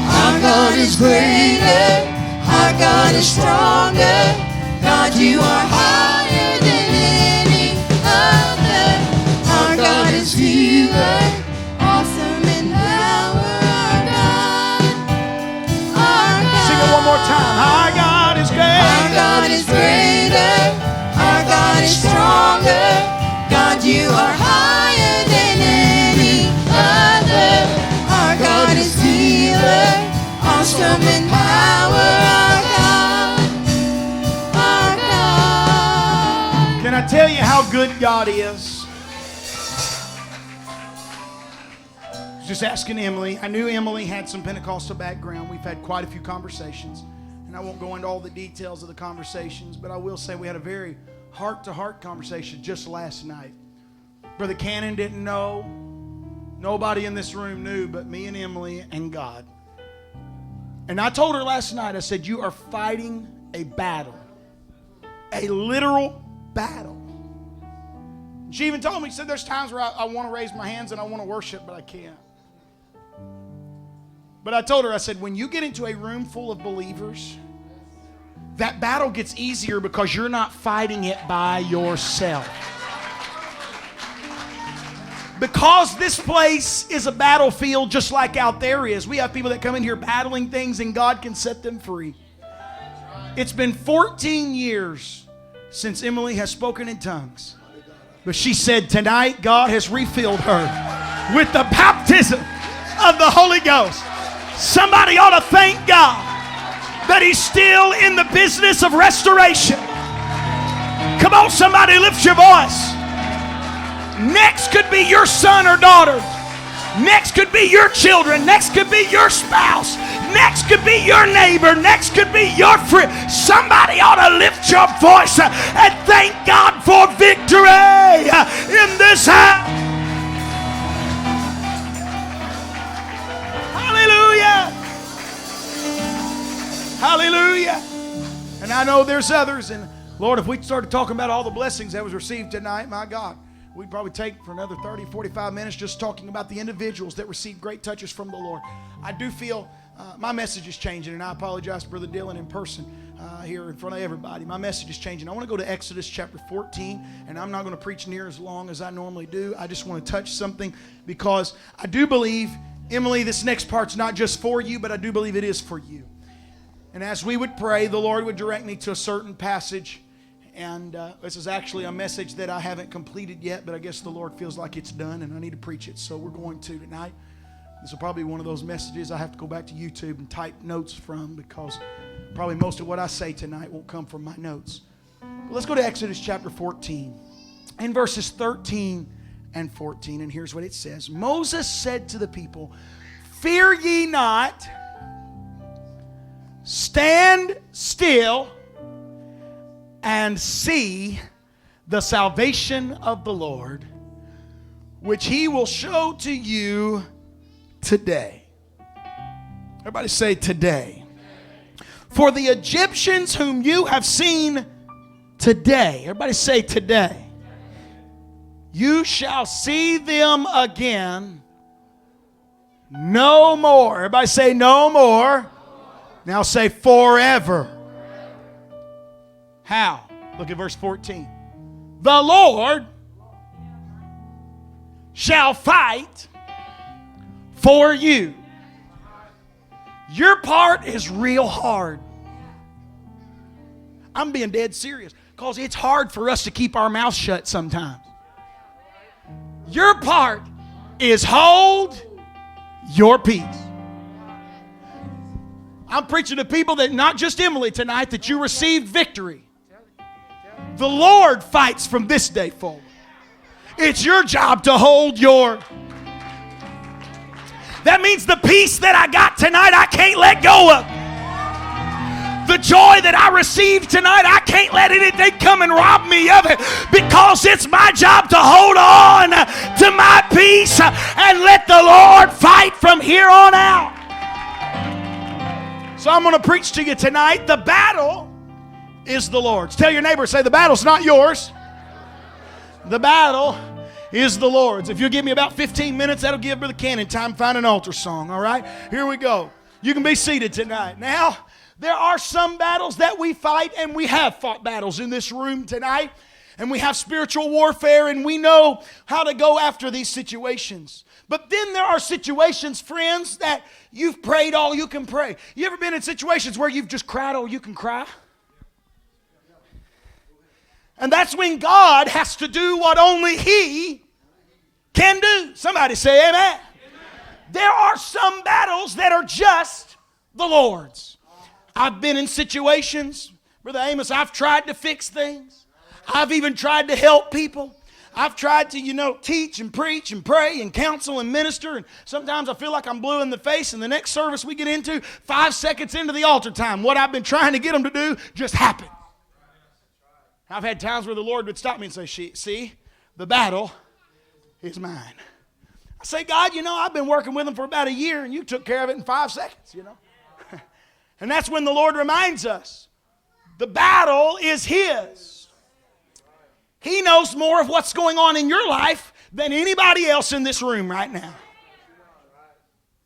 S2: our God is greater, our God is stronger. God, you are higher than any other. Our God is healer, awesome in power. Our God, our God.
S4: Sing it one more time. Our God is great.
S2: Our God is greater, our God is stronger. God, you are higher than any other. Our God is healer, awesome in power. Our God, our God.
S4: Can I tell you how good God is? Just asking Emily. I knew Emily had some Pentecostal background. We've had quite a few conversations. And I won't go into all the details of the conversations, but I will say we had a very heart-to-heart conversation just last night. Brother Cannon didn't know. Nobody in this room knew but me and Emily and God. And I told her last night, I said, you are fighting a battle. A literal battle. She even told me, she said, there's times where I want to raise my hands and I want to worship, but I can't. But I told her, I said, when you get into a room full of believers, that battle gets easier because you're not fighting it by yourself. Because this place is a battlefield just like out there is. We have people that come in here battling things and God can set them free. It's been 14 years since Emily has spoken in tongues. But she said tonight God has refilled her with the baptism of the Holy Ghost. Somebody ought to thank God that He's still in the business of restoration. Come on, somebody, lift your voice. Next could be your son or daughter. Next could be your children. Next could be your spouse. Next could be your neighbor. Next could be your friend. Somebody ought to lift your voice and thank God for victory in this house. Hallelujah. Hallelujah. And I know there's others. And Lord, if we started talking about all the blessings that was received tonight, my God, we'd probably take for another 30, 45 minutes just talking about the individuals that received great touches from the Lord. I do feel my message is changing, and I apologize to Brother Dylan in person here in front of everybody. My message is changing. I want to go to Exodus chapter 14, and I'm not going to preach near as long as I normally do. I just want to touch something because I do believe, Emily, this next part's not just for you, but I do believe it is for you. And as we would pray, the Lord would direct me to a certain passage. And this is actually a message that I haven't completed yet, but I guess the Lord feels like it's done and I need to preach it. So we're going to tonight. This will probably be one of those messages I have to go back to YouTube and type notes from, because probably most of what I say tonight won't come from my notes. But let's go to Exodus chapter 14. In verses 13 and 14, and here's what it says. Moses said to the people, "Fear ye not, stand still and see the salvation of the Lord, which he will show to you today." Everybody say today. "For the Egyptians whom you have seen today," everybody say today, "you shall see them again no more." Everybody say no more. Now say forever. How? Look at verse 14. "The Lord shall fight for you." Your part is real hard. I'm being dead serious, because it's hard for us to keep our mouth shut sometimes. Your part is hold your peace. I'm preaching to people that, not just Emily tonight, that you received victory. The Lord fights from this day forward. It's your job to hold your. That means the peace that I got tonight, I can't let go of. The joy that I received tonight, I can't let anything come and rob me of it, because it's my job to hold on to my peace and let the Lord fight from here on out. So I'm going to preach to you tonight. The battle is the Lord's. Tell your neighbor, say, the battle's not yours. The battle is the Lord's. If you'll give me about 15 minutes, that'll give Brother Cannon time to find an altar song, all right? Here we go. You can be seated tonight. Now, there are some battles that we fight, and we have fought battles in this room tonight, and we have spiritual warfare, and we know how to go after these situations. But then there are situations, friends, that you've prayed all you can pray. You ever been in situations where you've just cried all you can cry? And that's when God has to do what only He can do. Somebody say amen. Amen. There are some battles that are just the Lord's. I've been in situations, Brother Amos, I've tried to fix things. I've even tried to help people. I've tried to, teach and preach and pray and counsel and minister. And sometimes I feel like I'm blue in the face. And the next service we get into, 5 seconds into the altar time, what I've been trying to get them to do just happened. I've had times where the Lord would stop me and say, "See, the battle is mine." I say, "God, I've been working with them for about a year, and you took care of it in 5 seconds, And that's when the Lord reminds us, the battle is His. He knows more of what's going on in your life than anybody else in this room right now.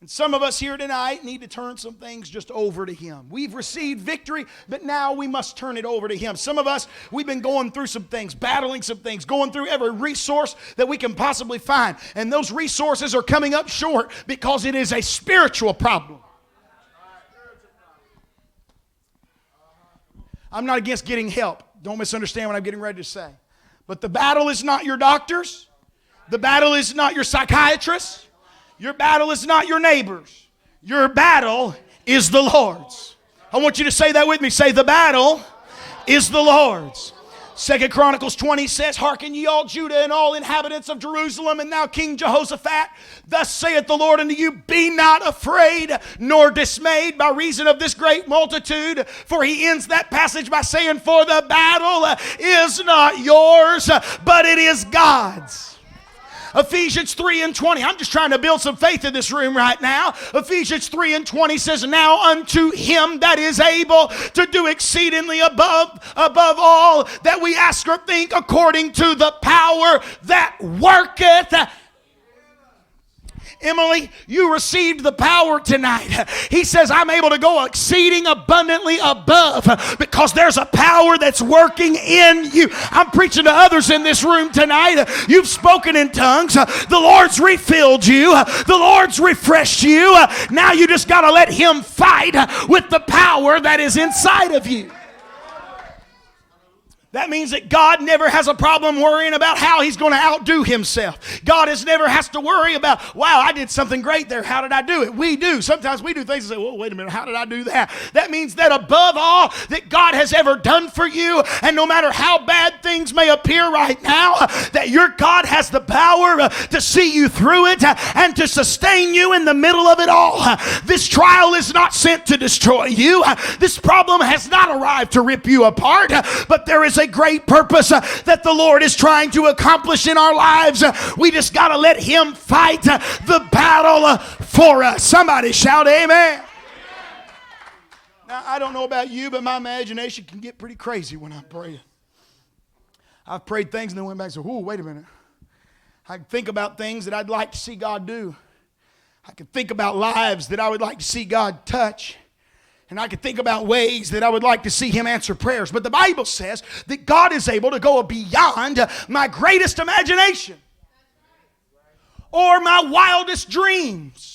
S4: And some of us here tonight need to turn some things just over to Him. We've received victory, but now we must turn it over to Him. Some of us, we've been going through some things, battling some things, going through every resource that we can possibly find. And those resources are coming up short because it is a spiritual problem. I'm not against getting help. Don't misunderstand what I'm getting ready to say. But the battle is not your doctors. The battle is not your psychiatrist. Your battle is not your neighbors. Your battle is the Lord's. I want you to say that with me. Say, the battle is the Lord's. 2 Chronicles 20 says, "Hearken ye all Judah and all inhabitants of Jerusalem, and thou King Jehoshaphat, thus saith the Lord unto you, be not afraid nor dismayed by reason of this great multitude." For he ends that passage by saying, "For the battle is not yours, but it is God's." Ephesians 3:20. I'm just trying to build some faith in this room right now. Ephesians 3:20 says, "Now unto Him that is able to do exceedingly above all that we ask or think, according to the power that worketh." Emily, you received the power tonight. He says, I'm able to go exceeding abundantly above because there's a power that's working in you. I'm preaching to others in this room tonight. You've spoken in tongues. The Lord's refilled you. The Lord's refreshed you. Now you just got to let Him fight with the power that is inside of you. That means that God never has a problem worrying about how He's going to outdo Himself. God never has to worry about, wow, I did something great there. How did I do it? We do. Sometimes we do things and say, well, wait a minute, how did I do that? That means that above all that God has ever done for you, and no matter how bad things may appear right now, that your God has the power to see you through it and to sustain you in the middle of it all. This trial is not sent to destroy you. This problem has not arrived to rip you apart, but there is a great purpose that the Lord is trying to accomplish in our lives. We just got to let Him fight the battle for us. Somebody shout amen. Now, I don't know about you, but my imagination can get pretty crazy when I'm praying. I've prayed things and then went back and said, oh, wait a minute. I can think about things that I'd like to see God do. I can think about lives that I would like to see God touch. And I could think about ways that I would like to see Him answer prayers. But the Bible says that God is able to go beyond my greatest imagination or my wildest dreams.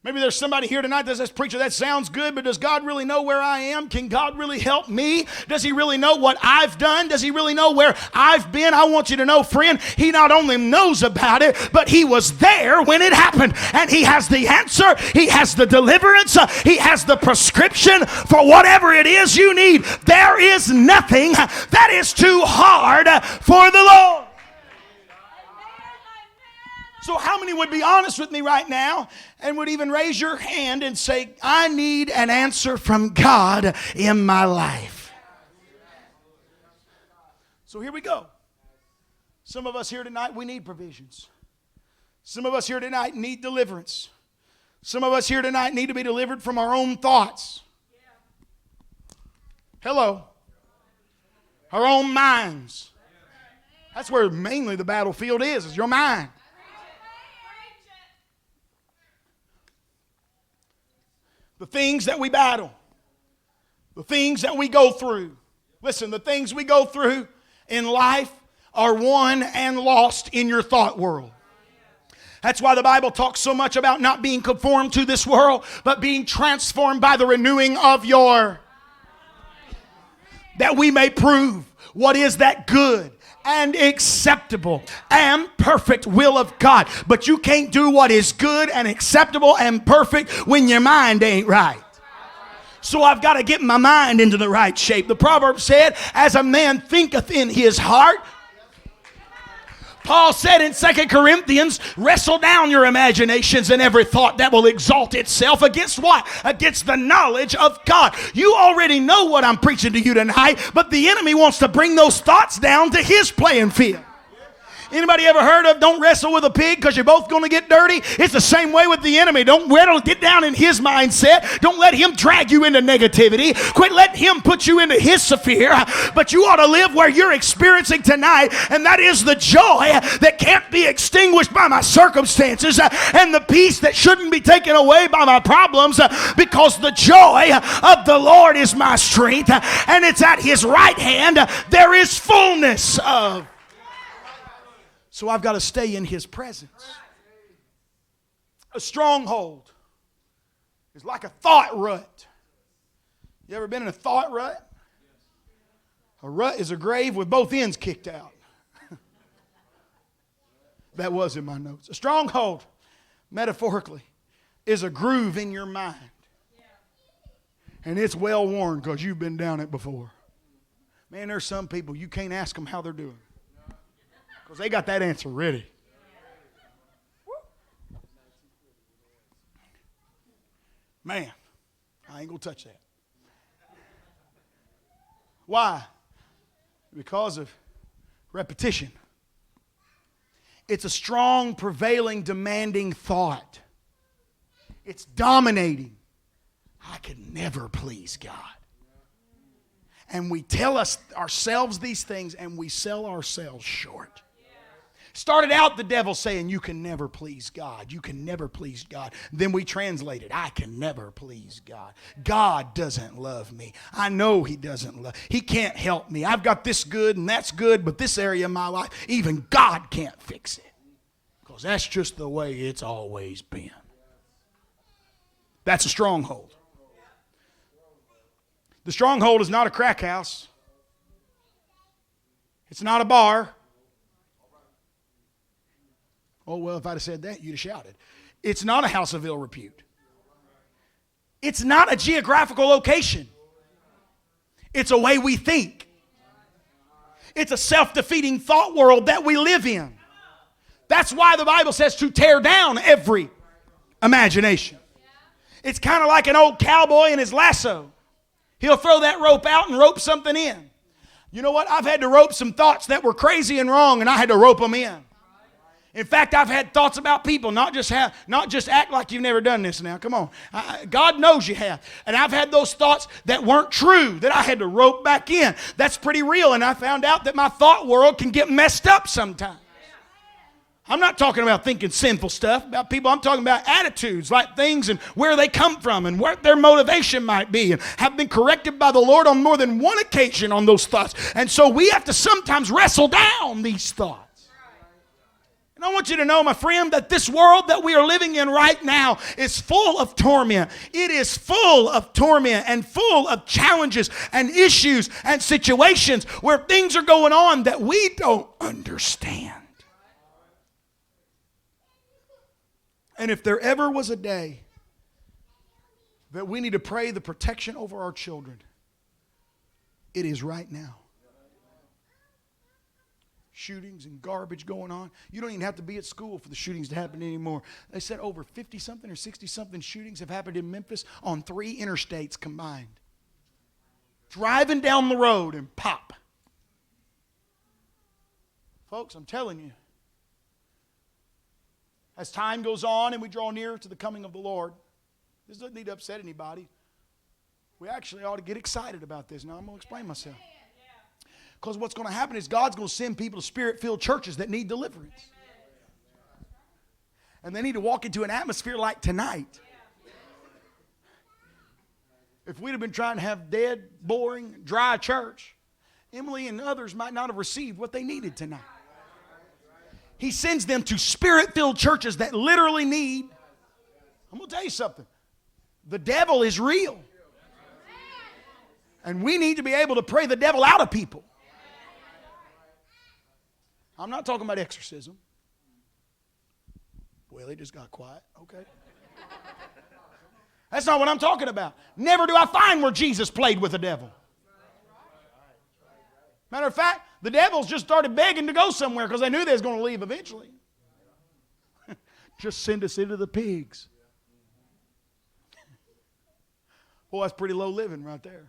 S4: Maybe there's somebody here tonight that says, preacher, that sounds good, but does God really know where I am? Can God really help me? Does He really know what I've done? Does He really know where I've been? I want you to know, friend, He not only knows about it, but He was there when it happened. And He has the answer. He has the deliverance. He has the prescription for whatever it is you need. There is nothing that is too hard for the Lord. So how many would be honest with me right now and would even raise your hand and say, I need an answer from God in my life? So here we go. Some of us here tonight, we need provisions. Some of us here tonight need deliverance. Some of us here tonight need to be delivered from our own thoughts. Hello. Our own minds. That's where mainly the battlefield is your mind. The things that we battle, the things that we go through. Listen, the things we go through in life are won and lost in your thought world. That's why the Bible talks so much about not being conformed to this world, but being transformed by the renewing of your, that we may prove what is that good and acceptable and perfect will of God. But you can't do what is good and acceptable and perfect when your mind ain't right. So I've got to get my mind into the right shape. The proverb said, as a man thinketh in his heart. Paul said in 2 Corinthians, wrestle down your imaginations and every thought that will exalt itself against what? Against the knowledge of God. You already know what I'm preaching to you tonight, but the enemy wants to bring those thoughts down to his playing field. Anybody ever heard of don't wrestle with a pig because you're both going to get dirty? It's the same way with the enemy. Don't get down in his mindset. Don't let him drag you into negativity. Quit letting him put you into his sphere. But you ought to live where you're experiencing tonight, and that is the joy that can't be extinguished by my circumstances and the peace that shouldn't be taken away by my problems, because the joy of the Lord is my strength, and it's at His right hand there is fullness of. So I've got to stay in His presence. A stronghold is like a thought rut. You ever been in a thought rut? A rut is a grave with both ends kicked out. That was in my notes. A stronghold, metaphorically, is a groove in your mind. And it's well worn because you've been down it before. Man, there's some people you can't ask them how they're doing, because they got that answer ready. Man, I ain't going to touch that. Why? Because of repetition. It's a strong, prevailing, demanding thought. It's dominating. I could never please God. And we tell ourselves these things, and we sell ourselves short. Started out the devil saying, you can never please God. You can never please God. Then we translated, I can never please God. God doesn't love me. I know He doesn't love. He can't help me. I've got this good and that's good, but this area of my life, even God can't fix it, because that's just the way it's always been. That's a stronghold. The stronghold is not a crack house. It's not a bar. Oh, well, if I'd have said that, you'd have shouted. It's not a house of ill repute. It's not a geographical location. It's a way we think. It's a self-defeating thought world that we live in. That's why the Bible says to tear down every imagination. It's kind of like an old cowboy and his lasso. He'll throw that rope out and rope something in. You know what? I've had to rope some thoughts that were crazy and wrong, and I had to rope them in. In fact, I've had thoughts about people, not just act like you've never done this now. Come on. God knows you have. And I've had those thoughts that weren't true that I had to rope back in. That's pretty real. And I found out that my thought world can get messed up sometimes. I'm not talking about thinking sinful stuff about people. I'm talking about attitudes, like things and where they come from and what their motivation might be. And have been corrected by the Lord on more than one occasion on those thoughts. And so we have to sometimes wrestle down these thoughts. And I want you to know, my friend, that this world that we are living in right now is full of torment. It is full of torment and full of challenges and issues and situations where things are going on that we don't understand. And if there ever was a day that we need to pray the protection over our children, it is right now. Shootings and garbage going on. You don't even have to be at school for the shootings to happen anymore. They said over 50-something or 60-something shootings have happened in Memphis on 3 interstates combined. Driving down the road and pop. Folks, I'm telling you, as time goes on and we draw nearer to the coming of the Lord, this doesn't need to upset anybody. We actually ought to get excited about this. Now I'm going to explain myself. Because what's going to happen is God's going to send people to Spirit-filled churches that need deliverance. And they need to walk into an atmosphere like tonight. If we'd have been trying to have dead, boring, dry church, Emily and others might not have received what they needed tonight. He sends them to Spirit-filled churches that literally need. I'm going to tell you something. The devil is real. And we need to be able to pray the devil out of people. I'm not talking about exorcism. Well, he just got quiet. Okay. That's not what I'm talking about. Never do I find where Jesus played with the devil. Matter of fact, the devils just started begging to go somewhere because they knew they was going to leave eventually. Just send us into the pigs. Boy, that's pretty low living right there.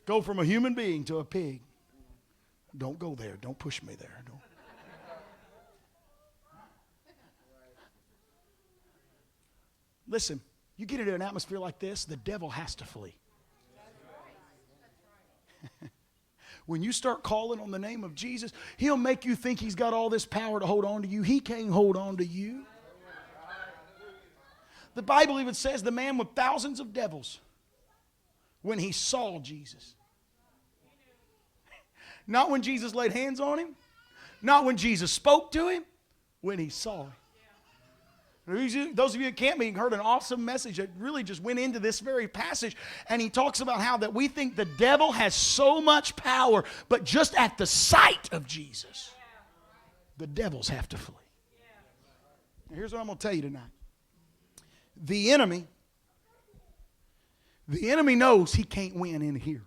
S4: Go from a human being to a pig. Don't go there. Don't push me there. Don't. Listen, you get into an atmosphere like this, the devil has to flee. When you start calling on the name of Jesus, he'll make you think he's got all this power to hold on to you. He can't hold on to you. The Bible even says the man with thousands of devils, when he saw Jesus. Not when Jesus laid hands on him. Not when Jesus spoke to him. When he saw him. Those of you that can't be heard an awesome message that really just went into this very passage. And he talks about how that we think the devil has so much power. But just at the sight of Jesus, the devils have to flee. Now here's what I'm going to tell you tonight. The enemy knows he can't win in here.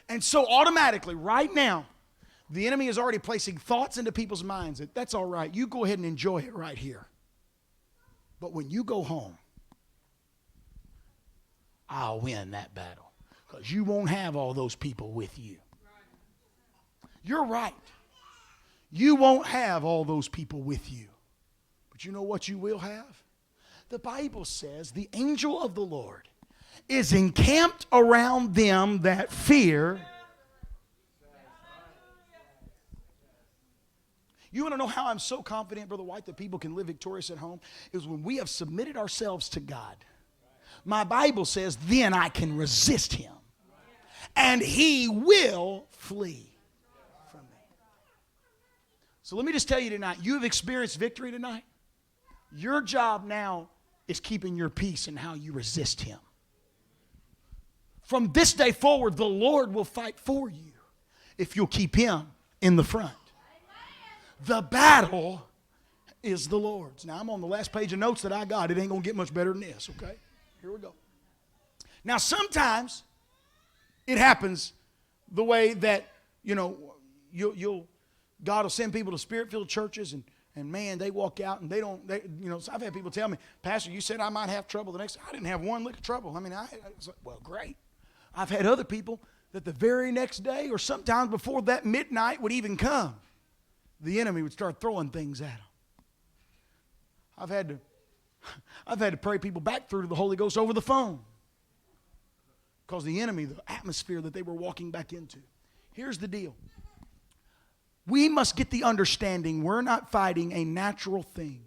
S4: And so automatically, right now, the enemy is already placing thoughts into people's minds that that's all right. You go ahead and enjoy it right here. But when you go home, I'll win that battle. Because you won't have all those people with you. You're right. You won't have all those people with you. But you know what you will have? The Bible says the angel of the Lord is encamped around them that fear. You want to know how I'm so confident, Brother White, that people can live victorious at home? Is when we have submitted ourselves to God. My Bible says, then I can resist him. And he will flee from me. So let me just tell you tonight, you have experienced victory tonight. Your job now is keeping your peace and how you resist him. From this day forward, the Lord will fight for you. if you'll keep Him in the front. The battle is the Lord's. Now, I'm on the last page of notes that I got. It ain't going to get much better than this, okay? Here we go. Now, sometimes it happens the way that, God will send people to Spirit-filled churches, and man, they walk out and they don't, so I've had people tell me, Pastor, you said I might have trouble the next day. I didn't have one lick of trouble. I was like, well, great. I've had other people that the very next day or sometimes before that midnight would even come, the enemy would start throwing things at them. I've had to pray people back through to the Holy Ghost over the phone because the enemy, the atmosphere that they were walking back into. Here's the deal. We must get the understanding we're not fighting a natural thing.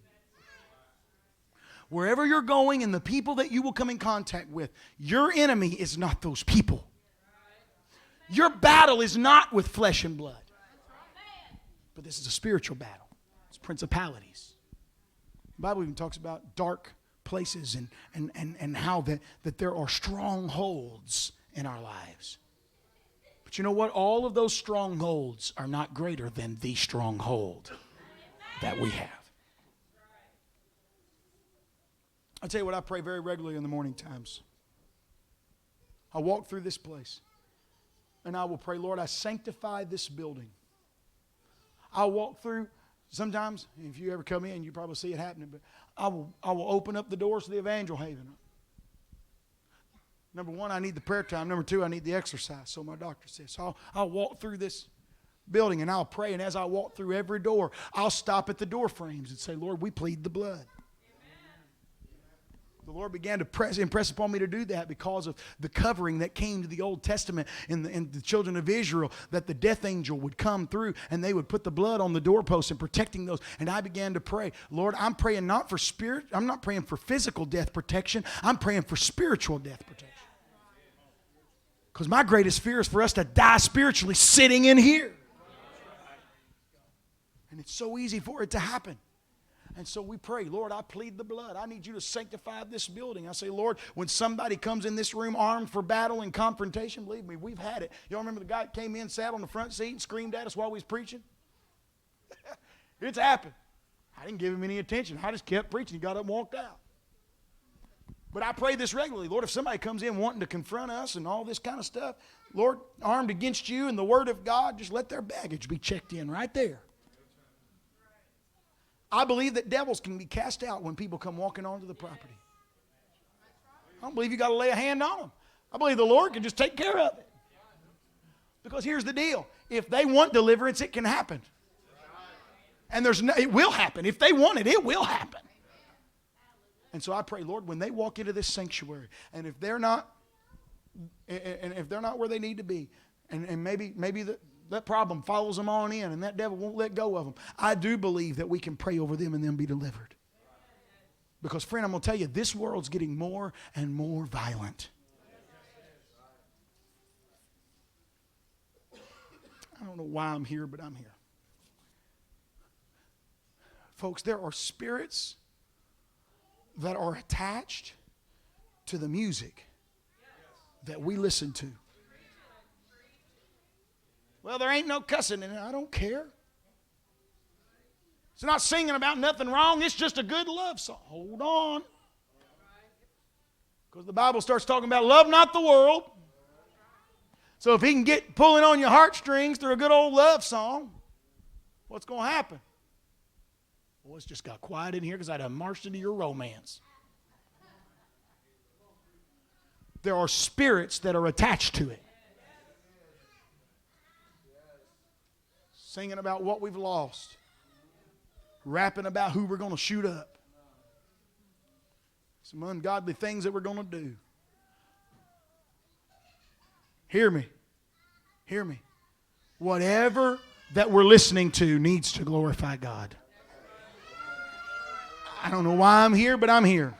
S4: Wherever you're going and the people that you will come in contact with, your enemy is not those people. Your battle is not with flesh and blood. But this is a spiritual battle. It's principalities. The Bible even talks about dark places and how that there are strongholds in our lives. But you know what? All of those strongholds are not greater than the stronghold that we have. I'll tell you what, I pray very regularly in the morning times. I walk through this place and I will pray, Lord, I sanctify this building. I'll walk through, sometimes, if you ever come in, you probably see it happening, but I will open up the doors to the Evangel Haven. Number one, I need the prayer time. Number two, I need the exercise, so my doctor says. So I'll walk through this building and I'll pray, and as I walk through every door, I'll stop at the door frames and say, Lord, we plead the blood. The Lord began to impress upon me to do that because of the covering that came to the Old Testament in the children of Israel, that the death angel would come through and they would put the blood on the doorposts and protecting those. And I began to pray, Lord, I'm praying not for spirit, I'm not praying for physical death protection, I'm praying for spiritual death protection. Because my greatest fear is for us to die spiritually sitting in here. And it's so easy for it to happen. And so we pray, Lord, I plead the blood. I need you to sanctify this building. I say, Lord, when somebody comes in this room armed for battle and confrontation, believe me, we've had it. Y'all remember the guy that came in, sat on the front seat and screamed at us while we was preaching? It's happened. I didn't give him any attention. I just kept preaching. He got up and walked out. But I pray this regularly. Lord, if somebody comes in wanting to confront us and all this kind of stuff, Lord, armed against you and the Word of God, just let their baggage be checked in right there. I believe that devils can be cast out when people come walking onto the property. I don't believe you got to lay a hand on them. I believe the Lord can just take care of it. Because here's the deal. If they want deliverance, it can happen. And it will happen. If they want it, it will happen. And so I pray, Lord, when they walk into this sanctuary, and if they're not where they need to be, and maybe that problem follows them on in, and that devil won't let go of them, I do believe that we can pray over them and them be delivered. Because, friend, I'm going to tell you, this world's getting more and more violent. I don't know why I'm here, but I'm here. Folks, there are spirits that are attached to the music that we listen to. Well, there ain't no cussing in it. I don't care. It's not singing about nothing wrong. It's just a good love song. Hold on. Because the Bible starts talking about love not the world. So if he can get pulling on your heartstrings through a good old love song, what's going to happen? Well, it's just got quiet in here because I'd have marched into your romance. There are spirits that are attached to it. Singing about what we've lost. Rapping about who we're going to shoot up. Some ungodly things that we're going to do. Hear me. Hear me. Whatever that we're listening to needs to glorify God. I don't know why I'm here, but I'm here.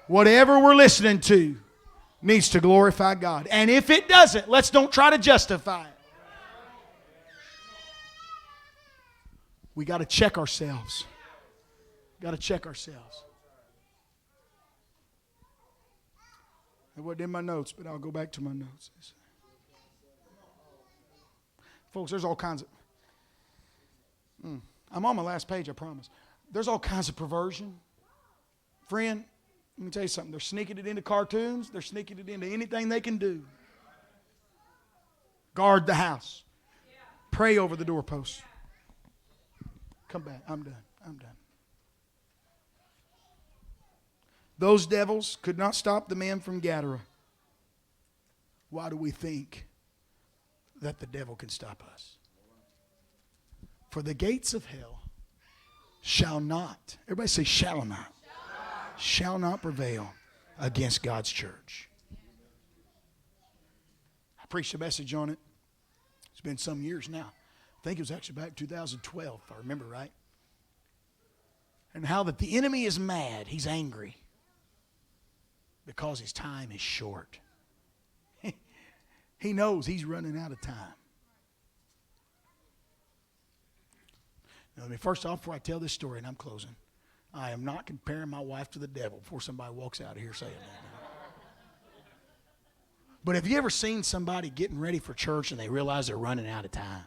S4: Whatever we're listening to needs to glorify God. And if it doesn't, let's don't try to justify it. We got to check ourselves. Got to check ourselves. It wasn't in my notes, but I'll go back to my notes. Folks, there's all kinds of... I'm on my last page, I promise. There's all kinds of perversion. Friend, let me tell you something. They're sneaking it into cartoons. They're sneaking it into anything they can do. Guard the house. Pray over the doorposts. Come back. I'm done. Those devils could not stop the man from Gadara. Why do we think that the devil can stop us? For the gates of hell shall not, everybody say shall not prevail against God's church. I preached a message on it. It's been some years now. I think it was actually back in 2012, if I remember right. And how that the enemy is mad. He's angry because his time is short. He knows he's running out of time. Now, first off, before I tell this story, and I'm closing, I am not comparing my wife to the devil before somebody walks out of here saying that. But have you ever seen somebody getting ready for church and they realize they're running out of time?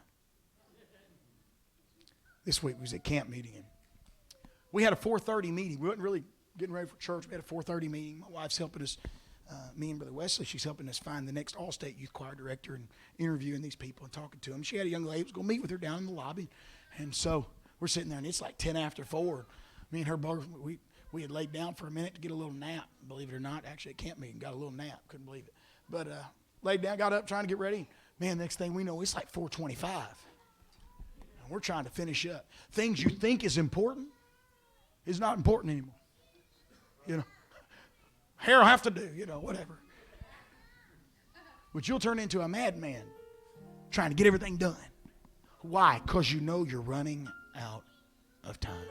S4: This week we was at camp meeting, and we had a 4:30 meeting. We wasn't really getting ready for church. We had a 4:30 meeting. My wife's helping us, me and Brother Wesley, she's helping us find the next All-State Youth Choir director and interviewing these people and talking to them. She had a young lady who was going to meet with her down in the lobby. And so we're sitting there, and it's like 10 after 4. Me and her both, we had laid down for a minute to get a little nap, believe it or not. Actually, at camp meeting, got a little nap. Couldn't believe it. But laid down, got up, trying to get ready. Man, next thing we know, it's like 4:25. And we're trying to finish up. Things you think is important is not important anymore. You know, hair will have to do, you know, whatever. But you'll turn into a madman trying to get everything done. Why? Because you know you're running out of time.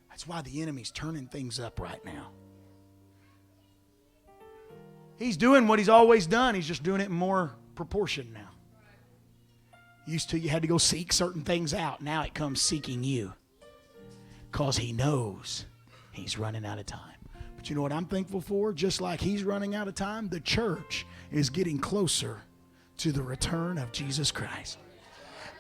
S4: That's why the enemy's turning things up right now. He's doing what he's always done. He's just doing it in more proportion now. Used to, you had to go seek certain things out. Now it comes seeking you. Because he knows he's running out of time. But you know what I'm thankful for? Just like he's running out of time, the church is getting closer to the return of Jesus Christ.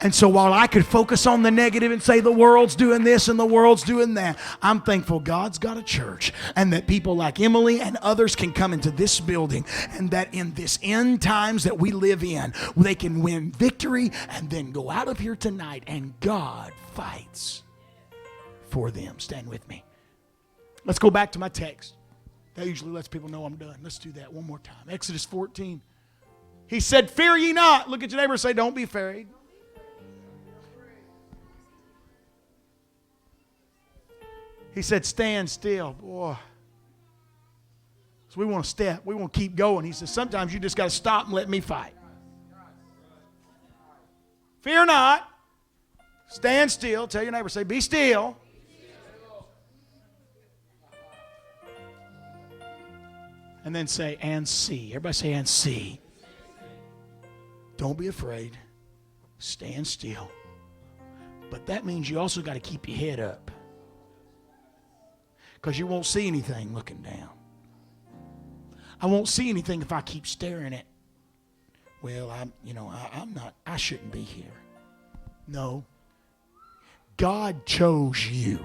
S4: And so while I could focus on the negative and say the world's doing this and the world's doing that, I'm thankful God's got a church and that people like Emily and others can come into this building, and that in this end times that we live in, they can win victory and then go out of here tonight and God fights for them. Stand with me. Let's go back to my text. That usually lets people know I'm done. Let's do that one more time. Exodus 14. He said, fear ye not. Look at your neighbor and say, don't be afraid. He said, stand still. Boy. So we want to step. We want to keep going. He says, sometimes you just got to stop and let me fight. Fear not. Stand still. Tell your neighbor, say, be still. And then say, and see. Everybody say, and see. Don't be afraid. Stand still. But that means you also got to keep your head up. Because you won't see anything looking down. I won't see anything if I keep staring at, well, I shouldn't be here. No. God chose you.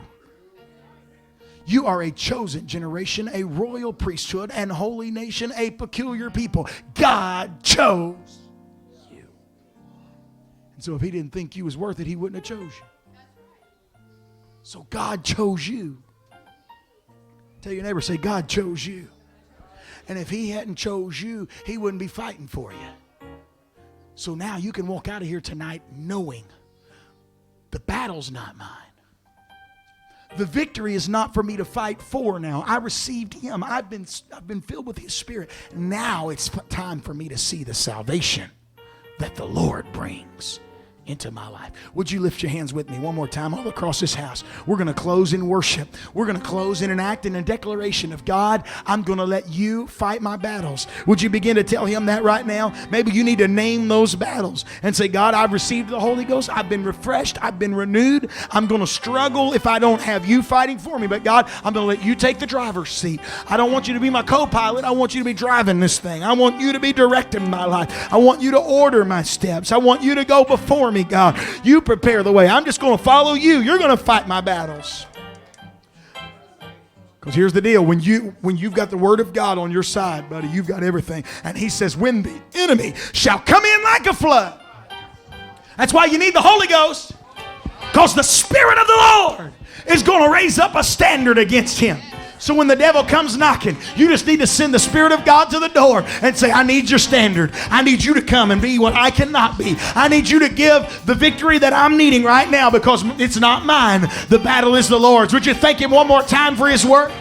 S4: You are a chosen generation, a royal priesthood, and holy nation, a peculiar people. God chose you. And so if he didn't think you was worth it, he wouldn't have chose you. So God chose you. Tell your neighbor, say, God chose you. And if he hadn't chose you, he wouldn't be fighting for you. So now you can walk out of here tonight knowing the battle's not mine. The victory is not for me to fight for now. I received him. I've been filled with his spirit. Now it's time for me to see the salvation that the Lord brings into my life. Would you lift your hands with me one more time all across this house? We're going to close in worship. We're going to close in an act and a declaration of, God, I'm going to let you fight my battles. Would you begin to tell him that right now? Maybe you need to name those battles and say, God, I've received the Holy Ghost. I've been refreshed. I've been renewed. I'm going to struggle if I don't have you fighting for me. But God, I'm going to let you take the driver's seat. I don't want you to be my co-pilot. I want you to be driving this thing. I want you to be directing my life. I want you to order my steps. I want you to go before me, God. You prepare the way. I'm just going to follow you. You're going to fight my battles. Because here's the deal. When you've got the word of God on your side, buddy, you've got everything. And he says, when the enemy shall come in like a flood. That's why you need the Holy Ghost. Because the Spirit of the Lord is going to raise up a standard against him. So when the devil comes knocking, you just need to send the Spirit of God to the door and say, I need your standard. I need you to come and be what I cannot be. I need you to give the victory that I'm needing right now, because it's not mine. The battle is the Lord's. Would you thank him one more time for his work?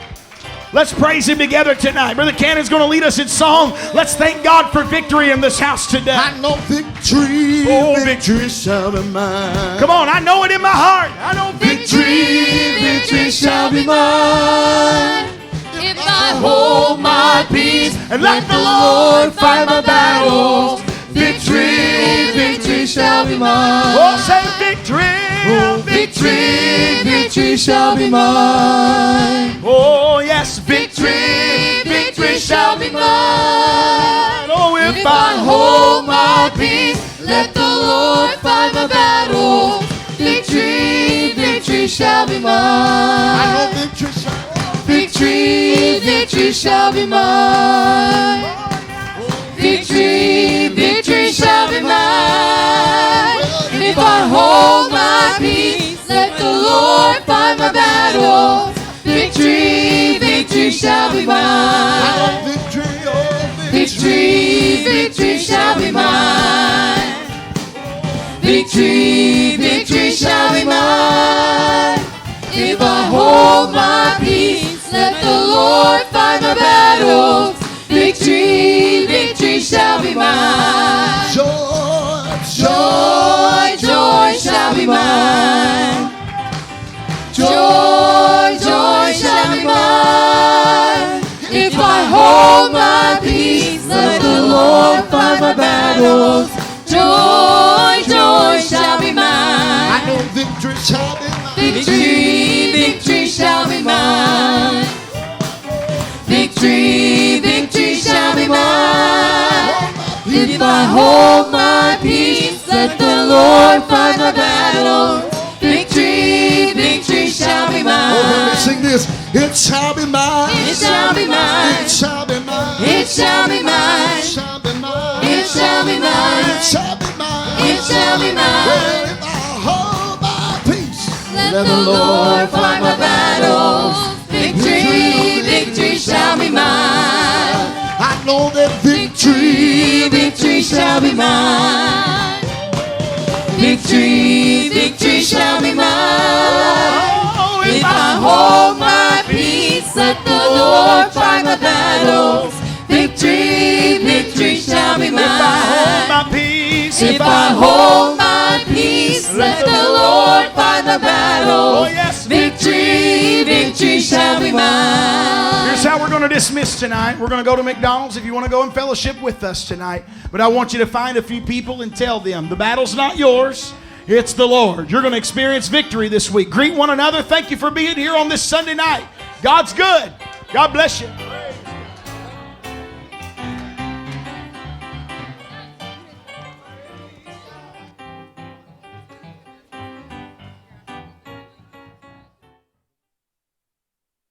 S4: Let's praise him together tonight. Brother Cannon's going to lead us in song. Let's thank God for victory in this house today.
S2: I know victory, victory shall be mine.
S4: Come on, I know it in my heart. I know
S3: Victory shall be mine. If I hold my peace
S4: and let the Lord
S3: fight my battles. Victory shall be mine.
S4: Oh, say victory.
S3: Victory shall be mine.
S4: Oh, yes, victory
S3: Shall be mine.
S4: Oh,
S3: If I hold my peace, let the Lord fight my battles. Victory shall be mine.
S2: I know victory shall
S3: Victory shall be mine. Victory shall be mine. If I hold my peace, let the Lord fight my battles. Victory shall be mine. Victory shall be mine. Victory shall be mine. If I hold my peace, let the Lord fight my battles. Victory shall be mine. Joy shall be mine. Joy shall be mine. If I hold my peace, let the Lord fight my battles. Joy shall be mine.
S2: I know victory shall be mine.
S3: Victory shall be mine. Victory shall be mine. If I hold my peace, let the Lord fight my battles. Victory shall be mine.
S2: Oh, let me sing this. It shall be mine.
S3: It shall be mine.
S2: It shall be mine.
S3: It shall be mine.
S2: It shall be mine.
S3: It shall be mine.
S2: It shall be mine.
S3: It shall be mine.
S2: Well, if I hold my peace,
S3: Let the Lord fight my battles. Victory shall be mine.
S2: I know that
S3: Victory shall be mine. Victory shall be mine. If I hold my peace, let the Lord fight my battles. Victory shall be mine. If I hold my peace, let the Lord fight my battles.
S4: Oh, yes.
S3: Victory shall be mine.
S4: Here's how we're going to dismiss tonight. We're going to go to McDonald's if you want to go and fellowship with us tonight. But I want you to find a few people and tell them the battle's not yours. It's the Lord. You're going to experience victory this week. Greet one another. Thank you for being here on this Sunday night. God's good. God bless you.